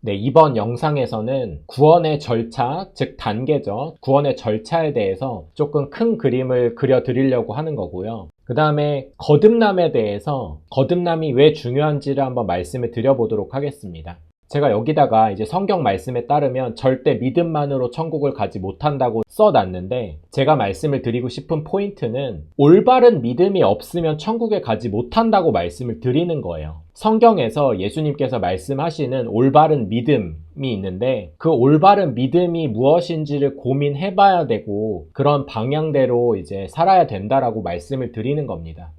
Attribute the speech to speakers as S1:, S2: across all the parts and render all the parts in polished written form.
S1: 네, 이번 영상에서는 구원의 절차, 즉 단계죠. 구원의 절차에 대해서 조금 큰 그림을 그려드리려고 하는 거고요. 그 다음에 거듭남에 대해서 거듭남이 왜 중요한지를 한번 말씀을 드려보도록 하겠습니다. 제가 여기다가 이제 성경 말씀에 따르면 절대 믿음만으로 천국을 가지 못한다고 써놨는데, 제가 말씀을 드리고 싶은 포인트는 올바른 믿음이 없으면 천국에 가지 못한다고 말씀을 드리는 거예요. 성경에서 예수님께서 말씀하시는 올바른 믿음이 있는데, 그 올바른 믿음이 무엇인지를 고민해 봐야 되고 그런 방향대로 이제 살아야 된다라고 말씀을 드리는 겁니다.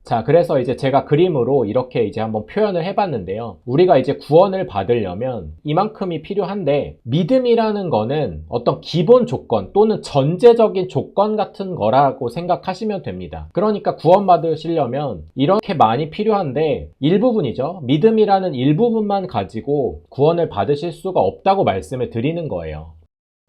S1: 자, 그래서 이제 제가 그림으로 이렇게 이제 한번 표현을 해봤는데요. 우리가 이제 구원을 받으려면 이만큼이 필요한데, 믿음이라는 거는 어떤 기본 조건 또는 전제적인 조건 같은 거라고 생각하시면 됩니다. 그러니까 구원 받으시려면 이렇게 많이 필요한데 일부분이죠. 믿음이라는 일부분만 가지고 구원을 받으실 수가 없다고 말씀을 드리는 거예요.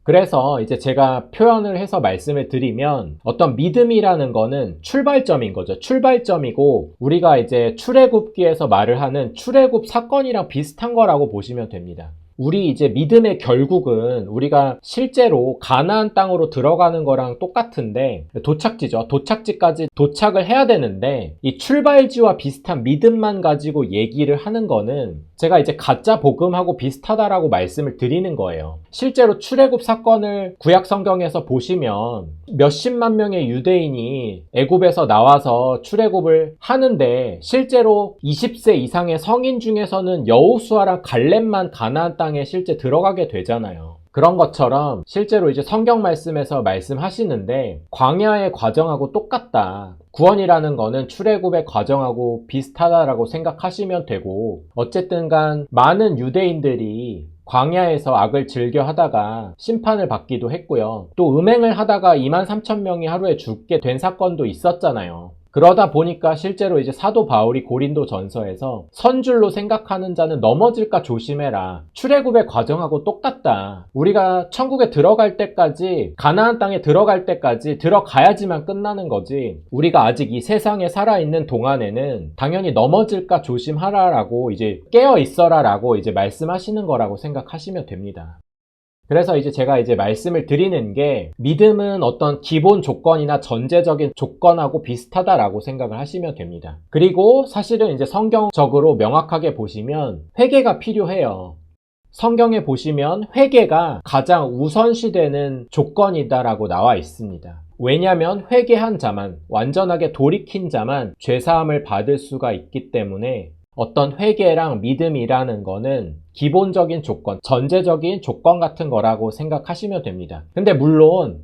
S1: 그래서 이제 제가 표현을 해서 말씀을 드리면, 어떤 믿음이라는 거는 출발점인 거죠. 출발점이고, 우리가 이제 출애굽기에서 말을 하는 출애굽 사건이랑 비슷한 거라고 보시면 됩니다. 우리 이제 믿음의 결국은 우리가 실제로 가나안 땅으로 들어가는 거랑 똑같은데, 도착지죠. 도착지까지 도착을 해야 되는데, 이 출발지와 비슷한 믿음만 가지고 얘기를 하는 거는 제가 이제 가짜 복음하고 비슷하다라고 말씀을 드리는 거예요. 실제로 출애굽 사건을 구약 성경에서 보시면 몇십만 명의 유대인이 애굽에서 나와서 출애굽을 하는데, 실제로 20세 이상의 성인 중에서는 여호수아랑 갈렙만 가나안 땅에 실제 들어가게 되잖아요. 그런 것처럼 실제로 이제 성경 말씀에서 말씀하시는데, 광야의 과정하고 똑같다. 구원이라는 거는 출애굽의 과정하고 비슷하다라고 생각하시면 되고, 어쨌든 간 많은 유대인들이 광야에서 악을 즐겨 하다가 심판을 받기도 했고요. 또 음행을 하다가 23,000명이 하루에 죽게 된 사건도 있었잖아요. 그러다 보니까 실제로 이제 사도 바울이 고린도 전서에서 선줄로 생각하는 자는 넘어질까 조심해라. 출애굽의 과정하고 똑같다. 우리가 천국에 들어갈 때까지, 가나안 땅에 들어갈 때까지 들어가야지만 끝나는 거지, 우리가 아직 이 세상에 살아있는 동안에는 당연히 넘어질까 조심하라라고, 이제 깨어 있어라라고 이제 말씀하시는 거라고 생각하시면 됩니다. 그래서 이제 제가 이제 말씀을 드리는 게, 믿음은 어떤 기본 조건이나 전제적인 조건하고 비슷하다라고 생각을 하시면 됩니다. 그리고 사실은 이제 성경적으로 명확하게 보시면 회개가 필요해요. 성경에 보시면 회개가 가장 우선시되는 조건이다라고 나와 있습니다. 왜냐하면 회개한 자만, 완전하게 돌이킨 자만 죄사함을 받을 수가 있기 때문에, 어떤 회개랑 믿음이라는 거는 기본적인 조건, 전제적인 조건 같은 거라고 생각하시면 됩니다. 근데 물론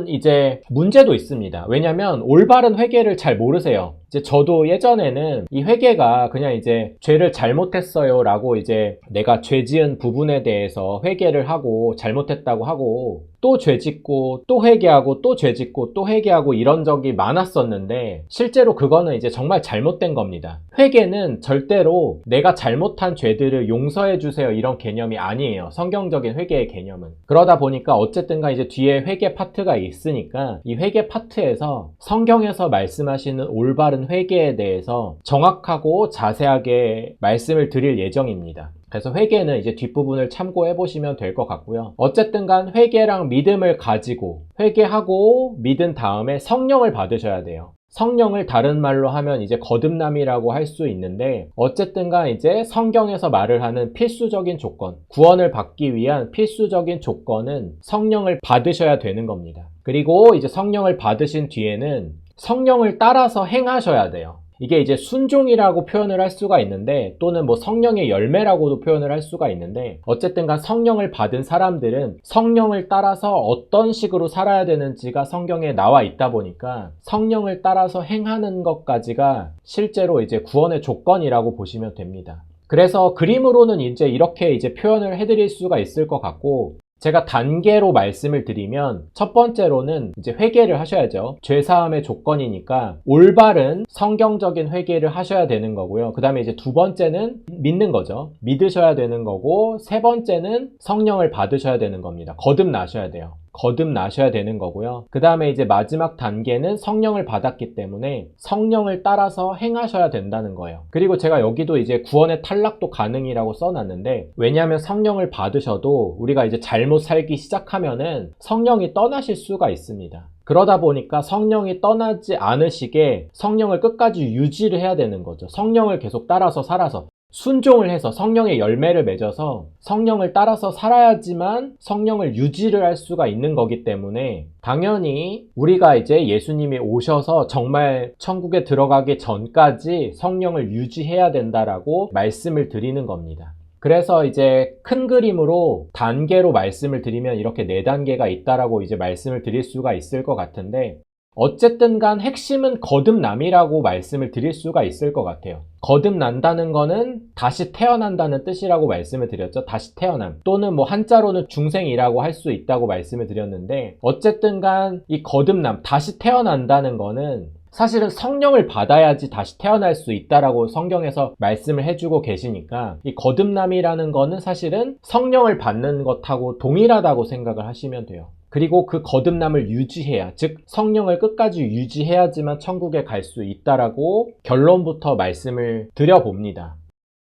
S1: 이제 문제도 있습니다. 왜냐면 올바른 회개를 잘 모르세요. 이제 저도 예전에는 이 회개가 그냥 이제 죄를 잘못했어요 라고, 이제 내가 죄 지은 부분에 대해서 회개를 하고 잘못했다고 하고 또 죄 짓고 또 회개하고 또 죄 짓고 또 회개하고 이런 적이 많았었는데, 실제로 그거는 이제 정말 잘못된 겁니다. 회개는 절대로 내가 잘못한 죄들을 용서해 주세요 이런 개념이 아니에요. 성경적인 회개의 개념은. 그러다 보니까 어쨌든가 이제 뒤에 회개 파트가 있으니까, 이 회개 파트에서 성경에서 말씀하시는 올바른 회개에 대해서 정확하고 자세하게 말씀을 드릴 예정입니다. 그래서 회개는 이제 뒷부분을 참고해 보시면 될 것 같고요. 어쨌든 간 회개랑 믿음을 가지고, 회개하고 믿은 다음에 성령을 받으셔야 돼요. 성령을 다른 말로 하면 이제 거듭남이라고 할 수 있는데, 어쨌든 간 이제 성경에서 말을 하는 필수적인 조건, 구원을 받기 위한 필수적인 조건은 성령을 받으셔야 되는 겁니다. 그리고 이제 성령을 받으신 뒤에는 성령을 따라서 행하셔야 돼요. 이게 이제 순종이라고 표현을 할 수가 있는데, 또는 뭐 성령의 열매라고도 표현을 할 수가 있는데, 어쨌든 간 성령을 받은 사람들은 성령을 따라서 어떤 식으로 살아야 되는지가 성경에 나와 있다 보니까, 성령을 따라서 행하는 것까지가 실제로 이제 구원의 조건이라고 보시면 됩니다. 그래서 그림으로는 이제 이렇게 이제 표현을 해드릴 수가 있을 것 같고, 제가 단계로 말씀을 드리면, 첫 번째로는 이제 회개를 하셔야죠. 죄사함의 조건이니까 올바른 성경적인 회개를 하셔야 되는 거고요. 그 다음에 이제 두 번째는 믿는 거죠. 믿으셔야 되는 거고, 세 번째는 성령을 받으셔야 되는 겁니다. 거듭나셔야 돼요. 거듭나셔야 되는 거고요. 그 다음에 이제 마지막 단계는 성령을 받았기 때문에 성령을 따라서 행하셔야 된다는 거예요. 그리고 제가 여기도 이제 구원의 탈락도 가능이라고 써놨는데, 왜냐하면 성령을 받으셔도 우리가 이제 잘못 살기 시작하면은 성령이 떠나실 수가 있습니다. 그러다 보니까 성령이 떠나지 않으시게 성령을 끝까지 유지를 해야 되는 거죠. 성령을 계속 따라서 살아서 순종을 해서 성령의 열매를 맺어서 성령을 따라서 살아야지만 성령을 유지를 할 수가 있는 거기 때문에, 당연히 우리가 이제 예수님이 오셔서 정말 천국에 들어가기 전까지 성령을 유지해야 된다라고 말씀을 드리는 겁니다. 그래서 이제 큰 그림으로 단계로 말씀을 드리면 이렇게 4단계가 있다라고 이제 말씀을 드릴 수가 있을 것 같은데, 어쨌든 간 핵심은 거듭남이라고 말씀을 드릴 수가 있을 것 같아요. 거듭난다는 거는 다시 태어난다는 뜻이라고 말씀을 드렸죠. 다시 태어남, 또는 뭐 한자로는 중생이라고 할 수 있다고 말씀을 드렸는데, 어쨌든 간 이 거듭남, 다시 태어난다는 거는 사실은 성령을 받아야지 다시 태어날 수 있다라고 성경에서 말씀을 해주고 계시니까, 이 거듭남이라는 거는 사실은 성령을 받는 것하고 동일하다고 생각을 하시면 돼요. 그리고 그 거듭남을 유지해야, 즉 성령을 끝까지 유지해야지만 천국에 갈 수 있다라고 결론부터 말씀을 드려봅니다.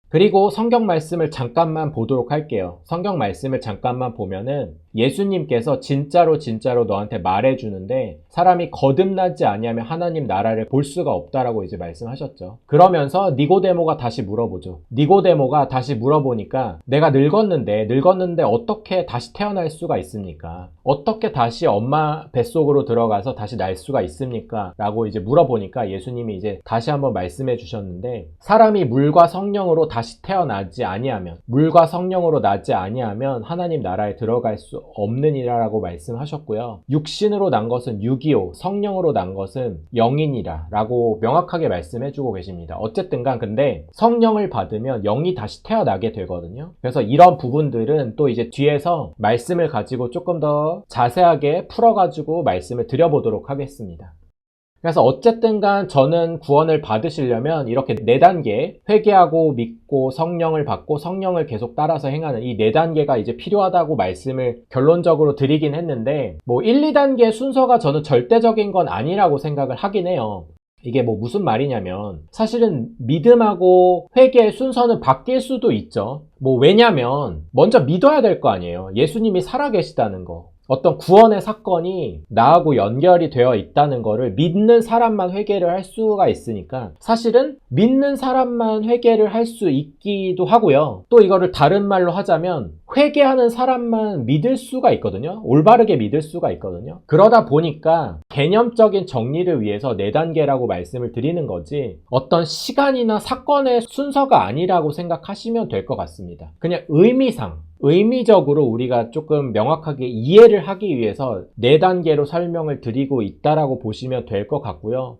S1: 그리고 성경 말씀을 잠깐만 보도록 할게요. 성경 말씀을 잠깐만 보면은 예수님께서 진짜로 너한테 말해주는데, 사람이 거듭나지 아니하면 하나님 나라를 볼 수가 없다라고 이제 말씀하셨죠. 그러면서 니고데모가 다시 물어보죠. 니고데모가 다시 물어보니까, 내가 늙었는데 어떻게 다시 태어날 수가 있습니까? 어떻게 다시 엄마 뱃속으로 들어가서 다시 날 수가 있습니까? 라고 이제 물어보니까 예수님이 이제 다시 한번 말씀해 주셨는데, 사람이 물과 성령으로 다시 태어나지 아니하면, 물과 성령으로 나지 아니하면 하나님 나라에 들어갈 수 없느니라라고 말씀하셨고요. 육신으로 난 것은 육이요, 성령으로 난 것은 영이니라 라고 명확하게 말씀해주고 계십니다. 어쨌든 간 근데 성령을 받으면 영이 다시 태어나게 되거든요. 그래서 이런 부분들은 또 이제 뒤에서 말씀을 가지고 조금 더 자세하게 풀어가지고 말씀을 드려보도록 하겠습니다. 그래서 어쨌든 간 저는 구원을 받으시려면 이렇게 4단계, 회개하고 믿고 성령을 받고 성령을 계속 따라서 행하는 이 4단계가 이제 필요하다고 말씀을 결론적으로 드리긴 했는데, 뭐 1, 2단계 순서가 저는 절대적인 건 아니라고 생각을 하긴 해요. 이게 뭐 무슨 말이냐면, 사실은 믿음하고 회개의 순서는 바뀔 수도 있죠. 뭐 왜냐면 먼저 믿어야 될 거 아니에요. 예수님이 살아계시다는 거, 어떤 구원의 사건이 나하고 연결이 되어 있다는 거를 믿는 사람만 회개를 할 수가 있으니까, 사실은 믿는 사람만 회개를 할 수 있기도 하고요. 또 이거를 다른 말로 하자면 회개하는 사람만 믿을 수가 있거든요. 올바르게 믿을 수가 있거든요. 그러다 보니까 개념적인 정리를 위해서 4단계라고 말씀을 드리는 거지, 어떤 시간이나 사건의 순서가 아니라고 생각하시면 될 것 같습니다. 그냥 의미적으로 우리가 조금 명확하게 이해를 하기 위해서 4단계로 설명을 드리고 있다라고 보시면 될 것 같고요.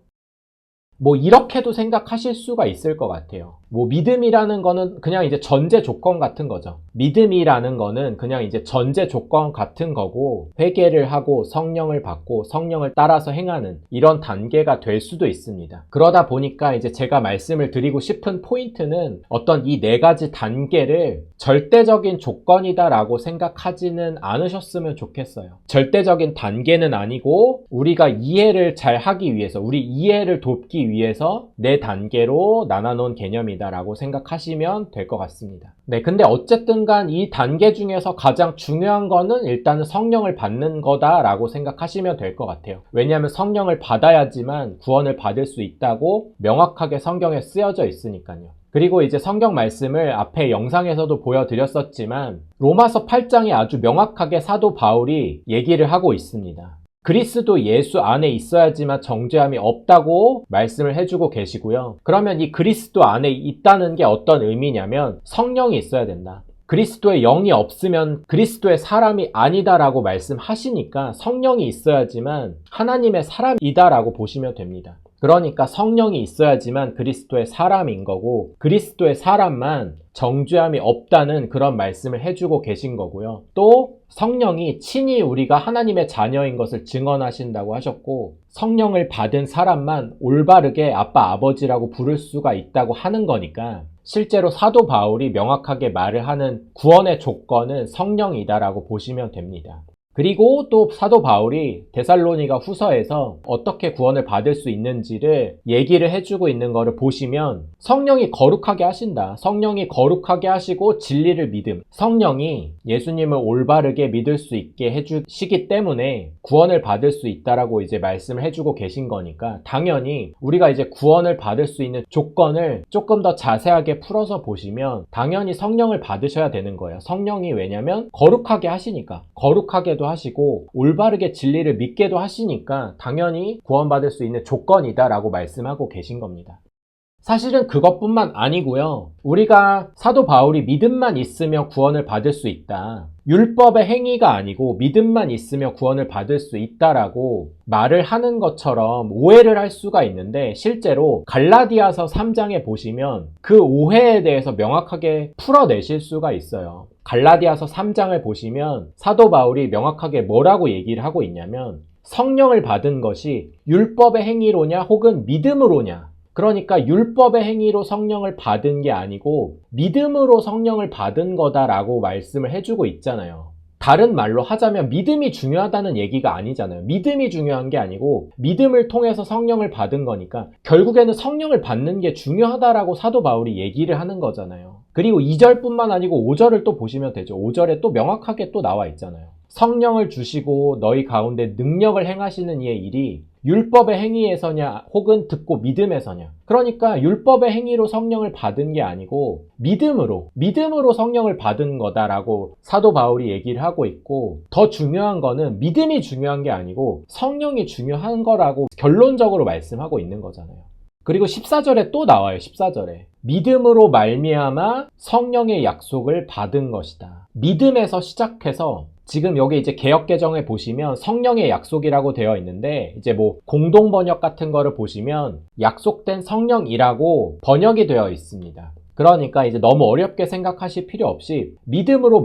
S1: 뭐 이렇게도 생각하실 수가 있을 것 같아요. 뭐 믿음이라는 거는 그냥 이제 전제 조건 같은 거죠. 믿음이라는 거는 그냥 이제 전제 조건 같은 거고, 회개를 하고 성령을 받고 성령을 따라서 행하는 이런 단계가 될 수도 있습니다. 그러다 보니까 이제 제가 말씀을 드리고 싶은 포인트는, 어떤 이 4가지 단계를 절대적인 조건이다라고 생각하지는 않으셨으면 좋겠어요. 절대적인 단계는 아니고, 우리가 이해를 잘 하기 위해서, 우리 이해를 돕기 위해서 4단계로 나눠놓은 개념이다 라고 생각하시면 될 것 같습니다. 네, 근데 어쨌든 간 이 단계 중에서 가장 중요한 거는 일단은 성령을 받는 거다라고 생각하시면 될 것 같아요. 왜냐하면 성령을 받아야지만 구원을 받을 수 있다고 명확하게 성경에 쓰여져 있으니까요. 그리고 이제 성경 말씀을 앞에 영상에서도 보여드렸었지만, 로마서 8장에 아주 명확하게 사도 바울이 얘기를 하고 있습니다. 그리스도 예수 안에 있어야지만 정죄함이 없다고 말씀을 해주고 계시고요. 그러면 이 그리스도 안에 있다는 게 어떤 의미냐면, 성령이 있어야 된다. 그리스도의 영이 없으면 그리스도의 사람이 아니다라고 말씀하시니까 성령이 있어야지만 하나님의 사람이다라고 보시면 됩니다. 그러니까 성령이 있어야지만 그리스도의 사람인 거고, 그리스도의 사람만 정죄함이 없다는 그런 말씀을 해주고 계신 거고요. 또 성령이 친히 우리가 하나님의 자녀인 것을 증언하신다고 하셨고, 성령을 받은 사람만 올바르게 아빠 아버지라고 부를 수가 있다고 하는 거니까, 실제로 사도 바울이 명확하게 말을 하는 구원의 조건은 성령이다라고 보시면 됩니다. 그리고 또 사도 바울이 데살로니가 후서에서 어떻게 구원을 받을 수 있는지를 얘기를 해주고 있는 거를 보시면 성령이 거룩하게 하신다. 성령이 거룩하게 하시고 진리를 믿음. 성령이 예수님을 올바르게 믿을 수 있게 해주시기 때문에 구원을 받을 수 있다라고 이제 말씀을 해주고 계신 거니까 당연히 우리가 이제 구원을 받을 수 있는 조건을 조금 더 자세하게 풀어서 보시면 당연히 성령을 받으셔야 되는 거예요. 성령이 왜냐면 거룩하게 하시니까. 거룩하게도 하시고 올바르게 진리를 믿게도 하시니까 당연히 구원받을 수 있는 조건이다 라고 말씀하고 계신 겁니다. 사실은 그것뿐만 아니고요. 우리가 사도 바울이 믿음만 있으면 구원을 받을 수 있다. 율법의 행위가 아니고 믿음만 있으면 구원을 받을 수 있다라고 말을 하는 것처럼 오해를 할 수가 있는데 실제로 갈라디아서 3장에 보시면 그 오해에 대해서 명확하게 풀어내실 수가 있어요. 갈라디아서 3장을 보시면 사도 바울이 명확하게 뭐라고 얘기를 하고 있냐면 성령을 받은 것이 율법의 행위로냐 혹은 믿음으로냐. 그러니까 율법의 행위로 성령을 받은 게 아니고 믿음으로 성령을 받은 거다라고 말씀을 해주고 있잖아요. 다른 말로 하자면 믿음이 중요하다는 얘기가 아니잖아요. 믿음이 중요한 게 아니고 믿음을 통해서 성령을 받은 거니까 결국에는 성령을 받는 게 중요하다라고 사도 바울이 얘기를 하는 거잖아요. 그리고 2절뿐만 아니고 5절을 또 보시면 되죠. 5절에 또 명확하게 또 나와 있잖아요. 성령을 주시고 너희 가운데 능력을 행하시는 이의 일이 율법의 행위에서냐 혹은 듣고 믿음에서냐. 그러니까 율법의 행위로 성령을 받은 게 아니고 믿음으로 성령을 받은 거다라고 사도 바울이 얘기를 하고 있고 더 중요한 거는 믿음이 중요한 게 아니고 성령이 중요한 거라고 결론적으로 말씀하고 있는 거잖아요. 그리고 14절에 또 나와요. 14절에 믿음으로 말미암아 성령의 약속을 받은 것이다. 믿음에서 시작해서 지금 여기 이제 개역개정에 보시면 성령의 약속이라고 되어 있는데 이제 뭐 공동번역 같은 거를 보시면 약속된 성령이라고 번역이 되어 있습니다. 그러니까 이제 너무 어렵게 생각하실 필요 없이 믿음으로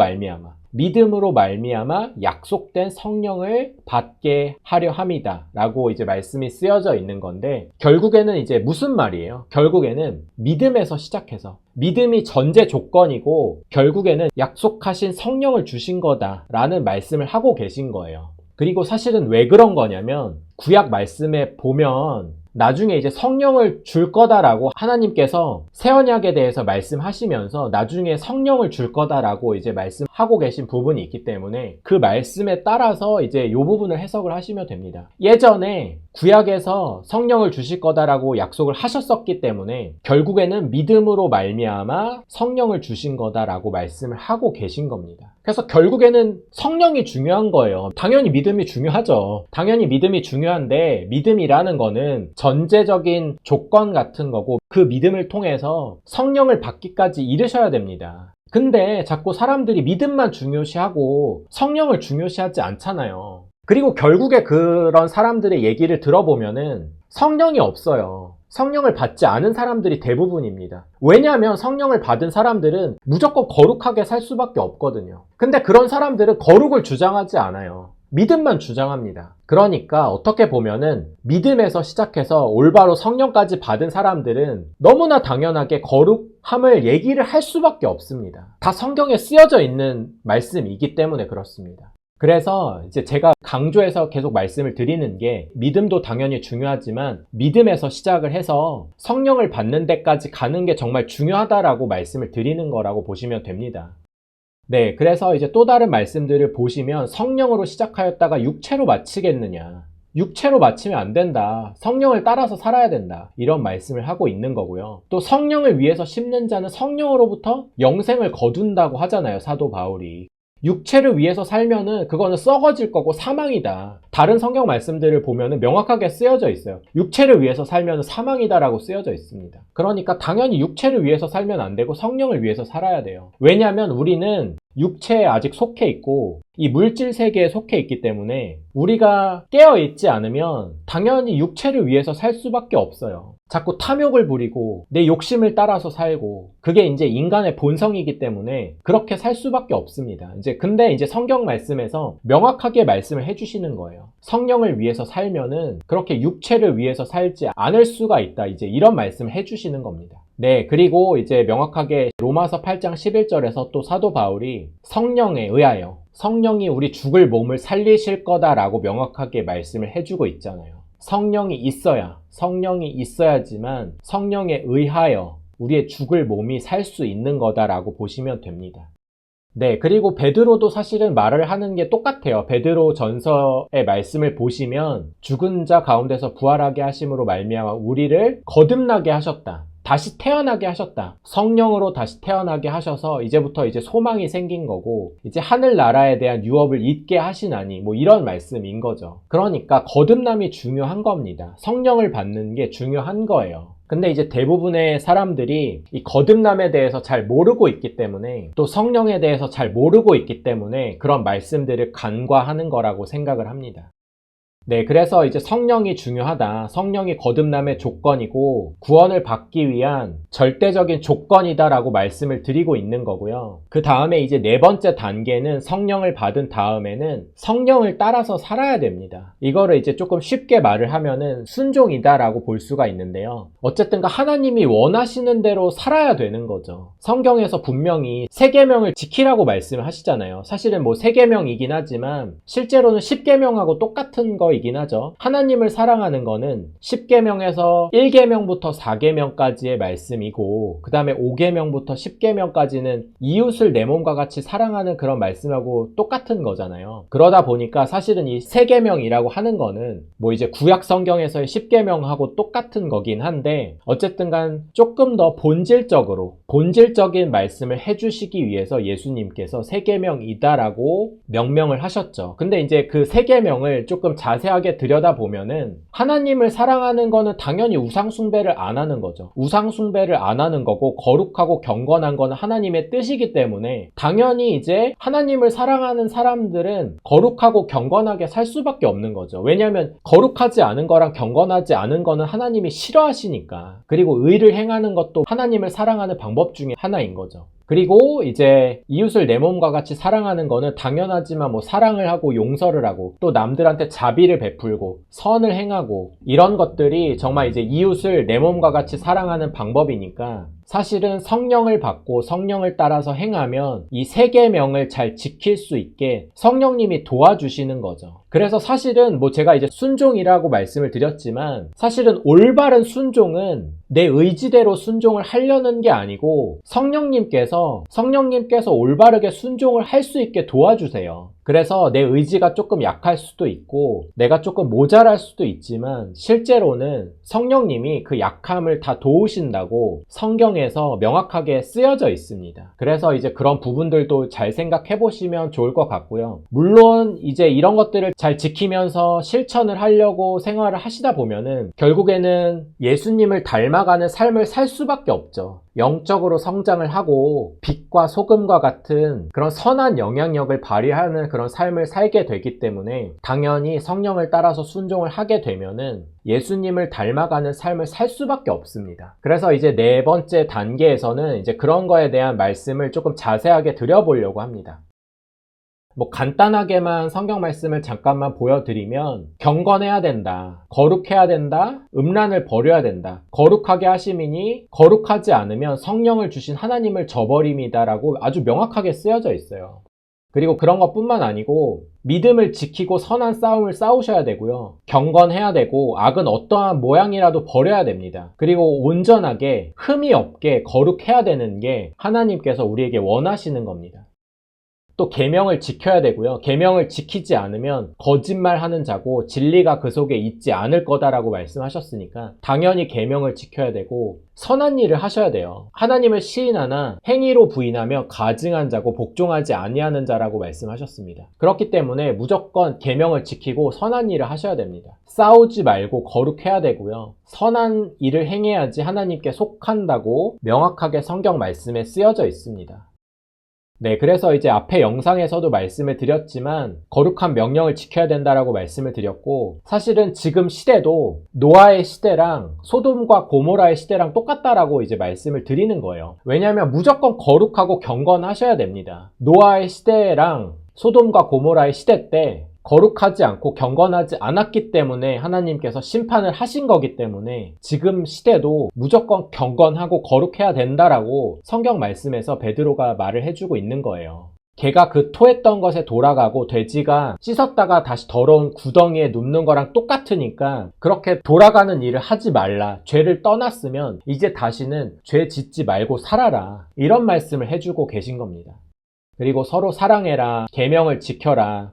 S1: 말미암아 약속된 성령을 받게 하려 함이다 라고 이제 말씀이 쓰여져 있는 건데 결국에는 이제 무슨 말이에요? 결국에는 믿음에서 시작해서 믿음이 전제 조건이고 결국에는 약속하신 성령을 주신 거다라는 말씀을 하고 계신 거예요. 그리고 사실은 왜 그런 거냐면 구약 말씀에 보면 나중에 이제 성령을 줄 거다라고 하나님께서 새 언약에 대해서 말씀하시면서 나중에 성령을 줄 거다라고 이제 말씀하고 계신 부분이 있기 때문에 그 말씀에 따라서 이제 이 부분을 해석을 하시면 됩니다. 예전에 구약에서 성령을 주실 거다라고 약속을 하셨었기 때문에 결국에는 믿음으로 말미암아 성령을 주신 거다라고 말씀을 하고 계신 겁니다. 그래서 결국에는 성령이 중요한 거예요. 당연히 믿음이 중요하죠. 당연히 믿음이 중요한데 믿음이라는 거는 전제적인 조건 같은 거고 그 믿음을 통해서 성령을 받기까지 이르셔야 됩니다. 근데 자꾸 사람들이 믿음만 중요시하고 성령을 중요시하지 않잖아요. 그리고 결국에 그런 사람들의 얘기를 들어보면은 성령이 없어요. 성령을 받지 않은 사람들이 대부분입니다. 왜냐하면 성령을 받은 사람들은 무조건 거룩하게 살 수밖에 없거든요. 근데 그런 사람들은 거룩을 주장하지 않아요. 믿음만 주장합니다. 그러니까 어떻게 보면은 믿음에서 시작해서 올바로 성령까지 받은 사람들은 너무나 당연하게 거룩함을 얘기를 할 수밖에 없습니다. 다 성경에 쓰여져 있는 말씀이기 때문에 그렇습니다. 그래서 이제 제가 강조해서 계속 말씀을 드리는 게 믿음도 당연히 중요하지만 믿음에서 시작을 해서 성령을 받는 데까지 가는 게 정말 중요하다라고 말씀을 드리는 거라고 보시면 됩니다. 네, 그래서 이제 또 다른 말씀들을 보시면 성령으로 시작하였다가 육체로 마치겠느냐. 육체로 마치면 안 된다. 성령을 따라서 살아야 된다. 이런 말씀을 하고 있는 거고요. 또 성령을 위해서 심는 자는 성령으로부터 영생을 거둔다고 하잖아요. 사도 바울이. 육체를 위해서 살면은 그거는 썩어질 거고 사망이다. 다른 성경 말씀들을 보면은 명확하게 쓰여져 있어요. 육체를 위해서 살면 사망이다라고 쓰여져 있습니다. 그러니까 당연히 육체를 위해서 살면 안 되고 성령을 위해서 살아야 돼요. 왜냐하면 우리는 육체에 아직 속해 있고 이 물질 세계에 속해 있기 때문에 우리가 깨어있지 않으면 당연히 육체를 위해서 살 수밖에 없어요. 자꾸 탐욕을 부리고 내 욕심을 따라서 살고 그게 이제 인간의 본성이기 때문에 그렇게 살 수밖에 없습니다. 근데 이제 성경 말씀에서 명확하게 말씀을 해주시는 거예요. 성령을 위해서 살면은 그렇게 육체를 위해서 살지 않을 수가 있다. 이제 이런 말씀을 해주시는 겁니다. 네, 그리고 이제 명확하게 로마서 8장 11절에서 또 사도 바울이 성령에 의하여 성령이 우리 죽을 몸을 살리실 거다라고 명확하게 말씀을 해주고 있잖아요. 성령이 있어야지만 성령에 의하여 우리의 죽을 몸이 살 수 있는 거다라고 보시면 됩니다. 네, 그리고 베드로도 사실은 말을 하는 게 똑같아요. 베드로 전서의 말씀을 보시면 죽은 자 가운데서 부활하게 하심으로 말미암아 우리를 거듭나게 하셨다. 다시 태어나게 하셨다. 성령으로 다시 태어나게 하셔서 이제부터 이제 소망이 생긴 거고 이제 하늘나라에 대한 유업을 잊게 하시나니 뭐 이런 말씀인 거죠. 그러니까 거듭남이 중요한 겁니다. 성령을 받는 게 중요한 거예요. 근데 이제 대부분의 사람들이 이 거듭남에 대해서 잘 모르고 있기 때문에 또 성령에 대해서 잘 모르고 있기 때문에 그런 말씀들을 간과하는 거라고 생각을 합니다. 네, 그래서 이제 성령이 중요하다. 성령이 거듭남의 조건이고 구원을 받기 위한 절대적인 조건이다라고 말씀을 드리고 있는 거고요. 그 다음에 이제 네 번째 단계는 성령을 받은 다음에는 성령을 따라서 살아야 됩니다. 이거를 이제 조금 쉽게 말을 하면은 순종이다라고 볼 수가 있는데요. 어쨌든 하나님이 원하시는 대로 살아야 되는 거죠. 성경에서 분명히 세 계명을 지키라고 말씀을 하시잖아요. 사실은 뭐 세 계명이긴 하지만 실제로는 10계명하고 똑같은 거 이긴 하죠. 하나님을 사랑하는 거는 10계명에서 1계명부터 4계명까지의 말씀이고 그 다음에 5계명부터 10계명까지는 이웃을 내 몸과 같이 사랑하는 그런 말씀하고 똑같은 거잖아요. 그러다 보니까 사실은 이 3계명이라고 하는 거는 뭐 이제 구약 성경에서의 10계명하고 똑같은 거긴 한데 어쨌든 간 조금 더 본질적인 말씀을 해주시기 위해서 예수님께서 3계명이다라고 명명을 하셨죠. 근데 이제 그 3계명을 조금 자세하게 들여다보면은 하나님을 사랑하는 거는 당연히 우상숭배를 안 하는 거죠. 우상숭배를 안 하는 거고 거룩하고 경건한 거는 하나님의 뜻이기 때문에 당연히 이제 하나님을 사랑하는 사람들은 거룩하고 경건하게 살 수밖에 없는 거죠. 왜냐하면 거룩하지 않은 거랑 경건하지 않은 거는 하나님이 싫어하시니까. 그리고 의를 행하는 것도 하나님을 사랑하는 방법 중에 하나인 거죠. 그리고 이제 이웃을 내 몸과 같이 사랑하는 거는 당연하지만 뭐 사랑을 하고 용서를 하고 또 남들한테 자비를 베풀고 선을 행하고 이런 것들이 정말 이제 이웃을 내 몸과 같이 사랑하는 방법이니까 사실은 성령을 받고 성령을 따라서 행하면 이 3계명을 잘 지킬 수 있게 성령님이 도와주시는 거죠. 그래서 사실은 뭐 제가 이제 순종이라고 말씀을 드렸지만 사실은 올바른 순종은 내 의지대로 순종을 하려는 게 아니고 성령님께서 올바르게 순종을 할 수 있게 도와주세요. 그래서 내 의지가 조금 약할 수도 있고 내가 조금 모자랄 수도 있지만 실제로는 성령님이 그 약함을 다 도우신다고 성경에서 명확하게 쓰여져 있습니다. 그래서 이제 그런 부분들도 잘 생각해 보시면 좋을 것 같고요. 물론 이제 이런 것들을 잘 지키면서 실천을 하려고 생활을 하시다 보면은 결국에는 예수님을 닮아가는 삶을 살 수밖에 없죠. 영적으로 성장을 하고 빛과 소금과 같은 그런 선한 영향력을 발휘하는 그런 삶을 살게 되기 때문에 당연히 성령을 따라서 순종을 하게 되면은 예수님을 닮아가는 삶을 살 수밖에 없습니다. 그래서 이제 네 번째 단계에서는 이제 그런 거에 대한 말씀을 조금 자세하게 드려보려고 합니다. 뭐 간단하게만 성경 말씀을 잠깐만 보여드리면 경건해야 된다, 거룩해야 된다, 음란을 버려야 된다, 거룩하게 하심이니 거룩하지 않으면 성령을 주신 하나님을 저버림이다 라고 아주 명확하게 쓰여져 있어요. 그리고 그런 것뿐만 아니고 믿음을 지키고 선한 싸움을 싸우셔야 되고요. 경건해야 되고 악은 어떠한 모양이라도 버려야 됩니다. 그리고 온전하게 흠이 없게 거룩해야 되는 게 하나님께서 우리에게 원하시는 겁니다. 또 계명을 지켜야 되고요. 계명을 지키지 않으면 거짓말하는 자고 진리가 그 속에 있지 않을 거다라고 말씀하셨으니까 당연히 계명을 지켜야 되고 선한 일을 하셔야 돼요. 하나님을 시인하나 행위로 부인하며 가증한 자고 복종하지 아니하는 자라고 말씀하셨습니다. 그렇기 때문에 무조건 계명을 지키고 선한 일을 하셔야 됩니다. 싸우지 말고 거룩해야 되고요. 선한 일을 행해야지 하나님께 속한다고 명확하게 성경 말씀에 쓰여져 있습니다. 네, 그래서 이제 앞에 영상에서도 말씀을 드렸지만 거룩한 명령을 지켜야 된다라고 말씀을 드렸고 사실은 지금 시대도 노아의 시대랑 소돔과 고모라의 시대랑 똑같다라고 이제 말씀을 드리는 거예요. 왜냐하면 무조건 거룩하고 경건하셔야 됩니다. 노아의 시대랑 소돔과 고모라의 시대 때 거룩하지 않고 경건하지 않았기 때문에 하나님께서 심판을 하신 거기 때문에 지금 시대도 무조건 경건하고 거룩해야 된다라고 성경 말씀에서 베드로가 말을 해주고 있는 거예요. 개가 그 토했던 것에 돌아가고 돼지가 씻었다가 다시 더러운 구덩이에 눕는 거랑 똑같으니까 그렇게 돌아가는 일을 하지 말라. 죄를 떠났으면 이제 다시는 죄 짓지 말고 살아라. 이런 말씀을 해주고 계신 겁니다. 그리고 서로 사랑해라. 계명을 지켜라.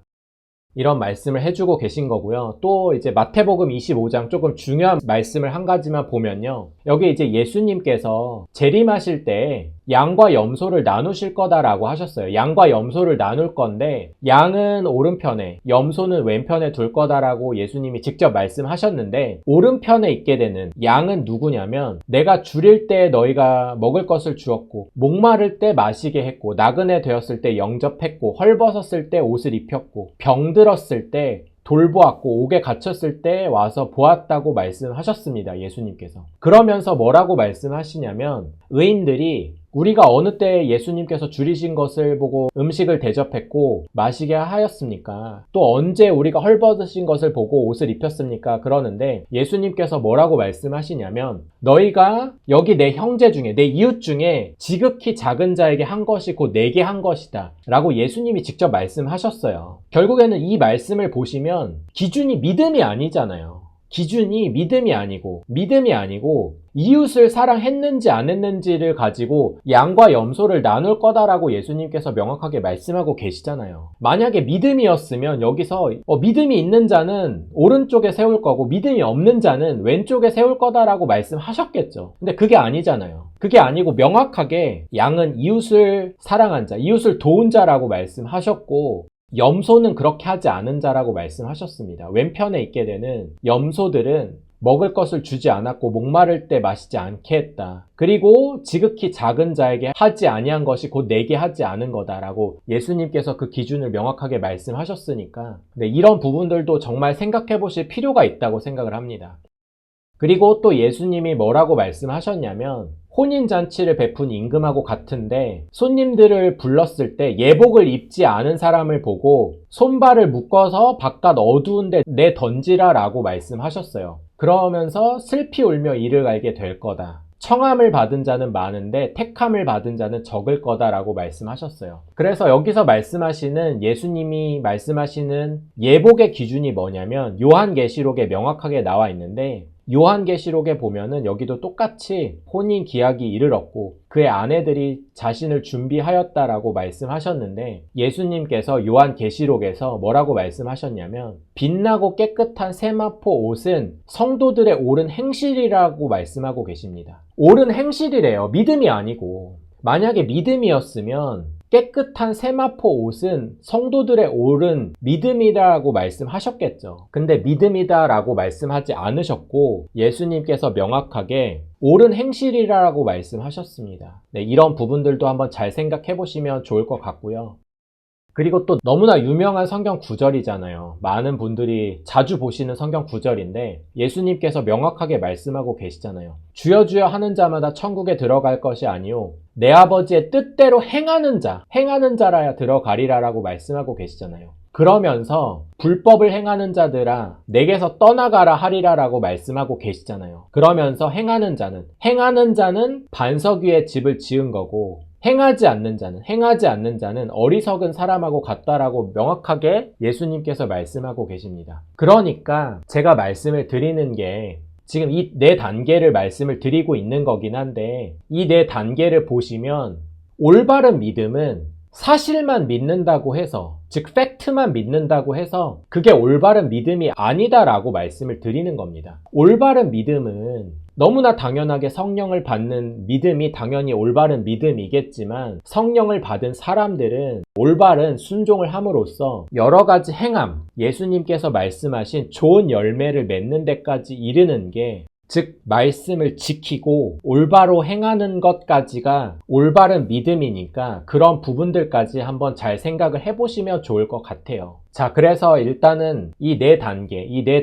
S1: 이런 말씀을 해주고 계신 거고요. 또 이제 마태복음 25장 조금 중요한 말씀을 한 가지만 보면요. 여기 이제 예수님께서 재림하실 때 양과 염소를 나누실 거다라고 하셨어요. 양과 염소를 나눌 건데 양은 오른편에 염소는 왼편에 둘 거다라고 예수님이 직접 말씀하셨는데 오른편에 있게 되는 양은 누구냐면 내가 줄일 때 너희가 먹을 것을 주었고 목마를 때 마시게 했고 나그네 되었을 때 영접했고 헐벗었을 때 옷을 입혔고 병들었을 때 돌보았고 옥에 갇혔을 때 와서 보았다고 말씀하셨습니다. 예수님께서. 그러면서 뭐라고 말씀하시냐면 의인들이 우리가 어느 때 예수님께서 줄이신 것을 보고 음식을 대접했고 마시게 하였습니까? 또 언제 우리가 헐벗으신 것을 보고 옷을 입혔습니까? 그러는데 예수님께서 뭐라고 말씀하시냐면 너희가 여기 내 형제 중에 내 이웃 중에 지극히 작은 자에게 한 것이 곧 내게 한 것이다 라고 예수님이 직접 말씀하셨어요. 결국에는 이 말씀을 보시면 기준이 믿음이 아니잖아요. 기준이 믿음이 아니고 이웃을 사랑했는지 안 했는지를 가지고 양과 염소를 나눌 거다라고 예수님께서 명확하게 말씀하고 계시잖아요. 만약에 믿음이었으면 여기서 믿음이 있는 자는 오른쪽에 세울 거고 믿음이 없는 자는 왼쪽에 세울 거다라고 말씀하셨겠죠. 근데 그게 아니잖아요. 그게 아니고 명확하게 양은 이웃을 사랑한 자, 이웃을 도운 자라고 말씀하셨고 염소는 그렇게 하지 않은 자라고 말씀하셨습니다. 왼편에 있게 되는 염소들은 먹을 것을 주지 않았고 목마를 때 마시지 않게 했다. 그리고 지극히 작은 자에게 하지 아니한 것이 곧 내게 하지 않은 거다라고 예수님께서 그 기준을 명확하게 말씀하셨으니까 이런 부분들도 정말 생각해 보실 필요가 있다고 생각을 합니다. 그리고 또 예수님이 뭐라고 말씀하셨냐면 혼인잔치를 베푼 임금하고 같은데 손님들을 불렀을 때 예복을 입지 않은 사람을 보고 손발을 묶어서 바깥 어두운 데 내던지라 라고 말씀하셨어요. 그러면서 슬피 울며 이를 알게 될 거다. 청함을 받은 자는 많은데 택함을 받은 자는 적을 거다라고 말씀하셨어요. 그래서 여기서 말씀하시는 예수님이 말씀하시는 예복의 기준이 뭐냐면 요한계시록에 명확하게 나와 있는데 요한계시록에 보면은 여기도 똑같이 혼인 기약이 이르렀고 그의 아내들이 자신을 준비하였다라고 말씀하셨는데 예수님께서 요한계시록에서 뭐라고 말씀하셨냐면 빛나고 깨끗한 세마포 옷은 성도들의 옳은 행실이라고 말씀하고 계십니다. 옳은 행실이래요. 믿음이 아니고. 만약에 믿음이었으면 깨끗한 세마포 옷은 성도들의 옳은 믿음이라고 말씀하셨겠죠. 근데 믿음이다라고 말씀하지 않으셨고 예수님께서 명확하게 옳은 행실이라고 말씀하셨습니다. 이런 부분들도 한번 잘 생각해 보시면 좋을 것 같고요. 그리고 또 너무나 유명한 성경 구절이잖아요. 많은 분들이 자주 보시는 성경 구절인데 예수님께서 명확하게 말씀하고 계시잖아요. 주여 주여 하는 자마다 천국에 들어갈 것이 아니요 내 아버지의 뜻대로 행하는 자라야 들어가리라라고 말씀하고 계시잖아요. 그러면서 불법을 행하는 자들아 내게서 떠나가라 하리라라고 말씀하고 계시잖아요. 그러면서 행하는 자는 반석 위에 집을 지은 거고 행하지 않는 자는 어리석은 사람하고 같다라고 명확하게 예수님께서 말씀하고 계십니다. 그러니까 제가 말씀을 드리는 게 지금 이 네 단계를 말씀을 드리고 있는 거긴 한데 이 네 단계를 보시면 올바른 믿음은 사실만 믿는다고 해서 즉 팩트만 믿는다고 해서 그게 올바른 믿음이 아니다라고 말씀을 드리는 겁니다. 올바른 믿음은 너무나 당연하게 성령을 받는 믿음이 당연히 올바른 믿음이겠지만 성령을 받은 사람들은 올바른 순종을 함으로써 여러 가지 행함, 예수님께서 말씀하신 좋은 열매를 맺는 데까지 이르는 게 즉 말씀을 지키고 올바로 행하는 것까지가 올바른 믿음이니까 그런 부분들까지 한번 잘 생각을 해보시면 좋을 것 같아요. 자, 그래서 일단은 이 네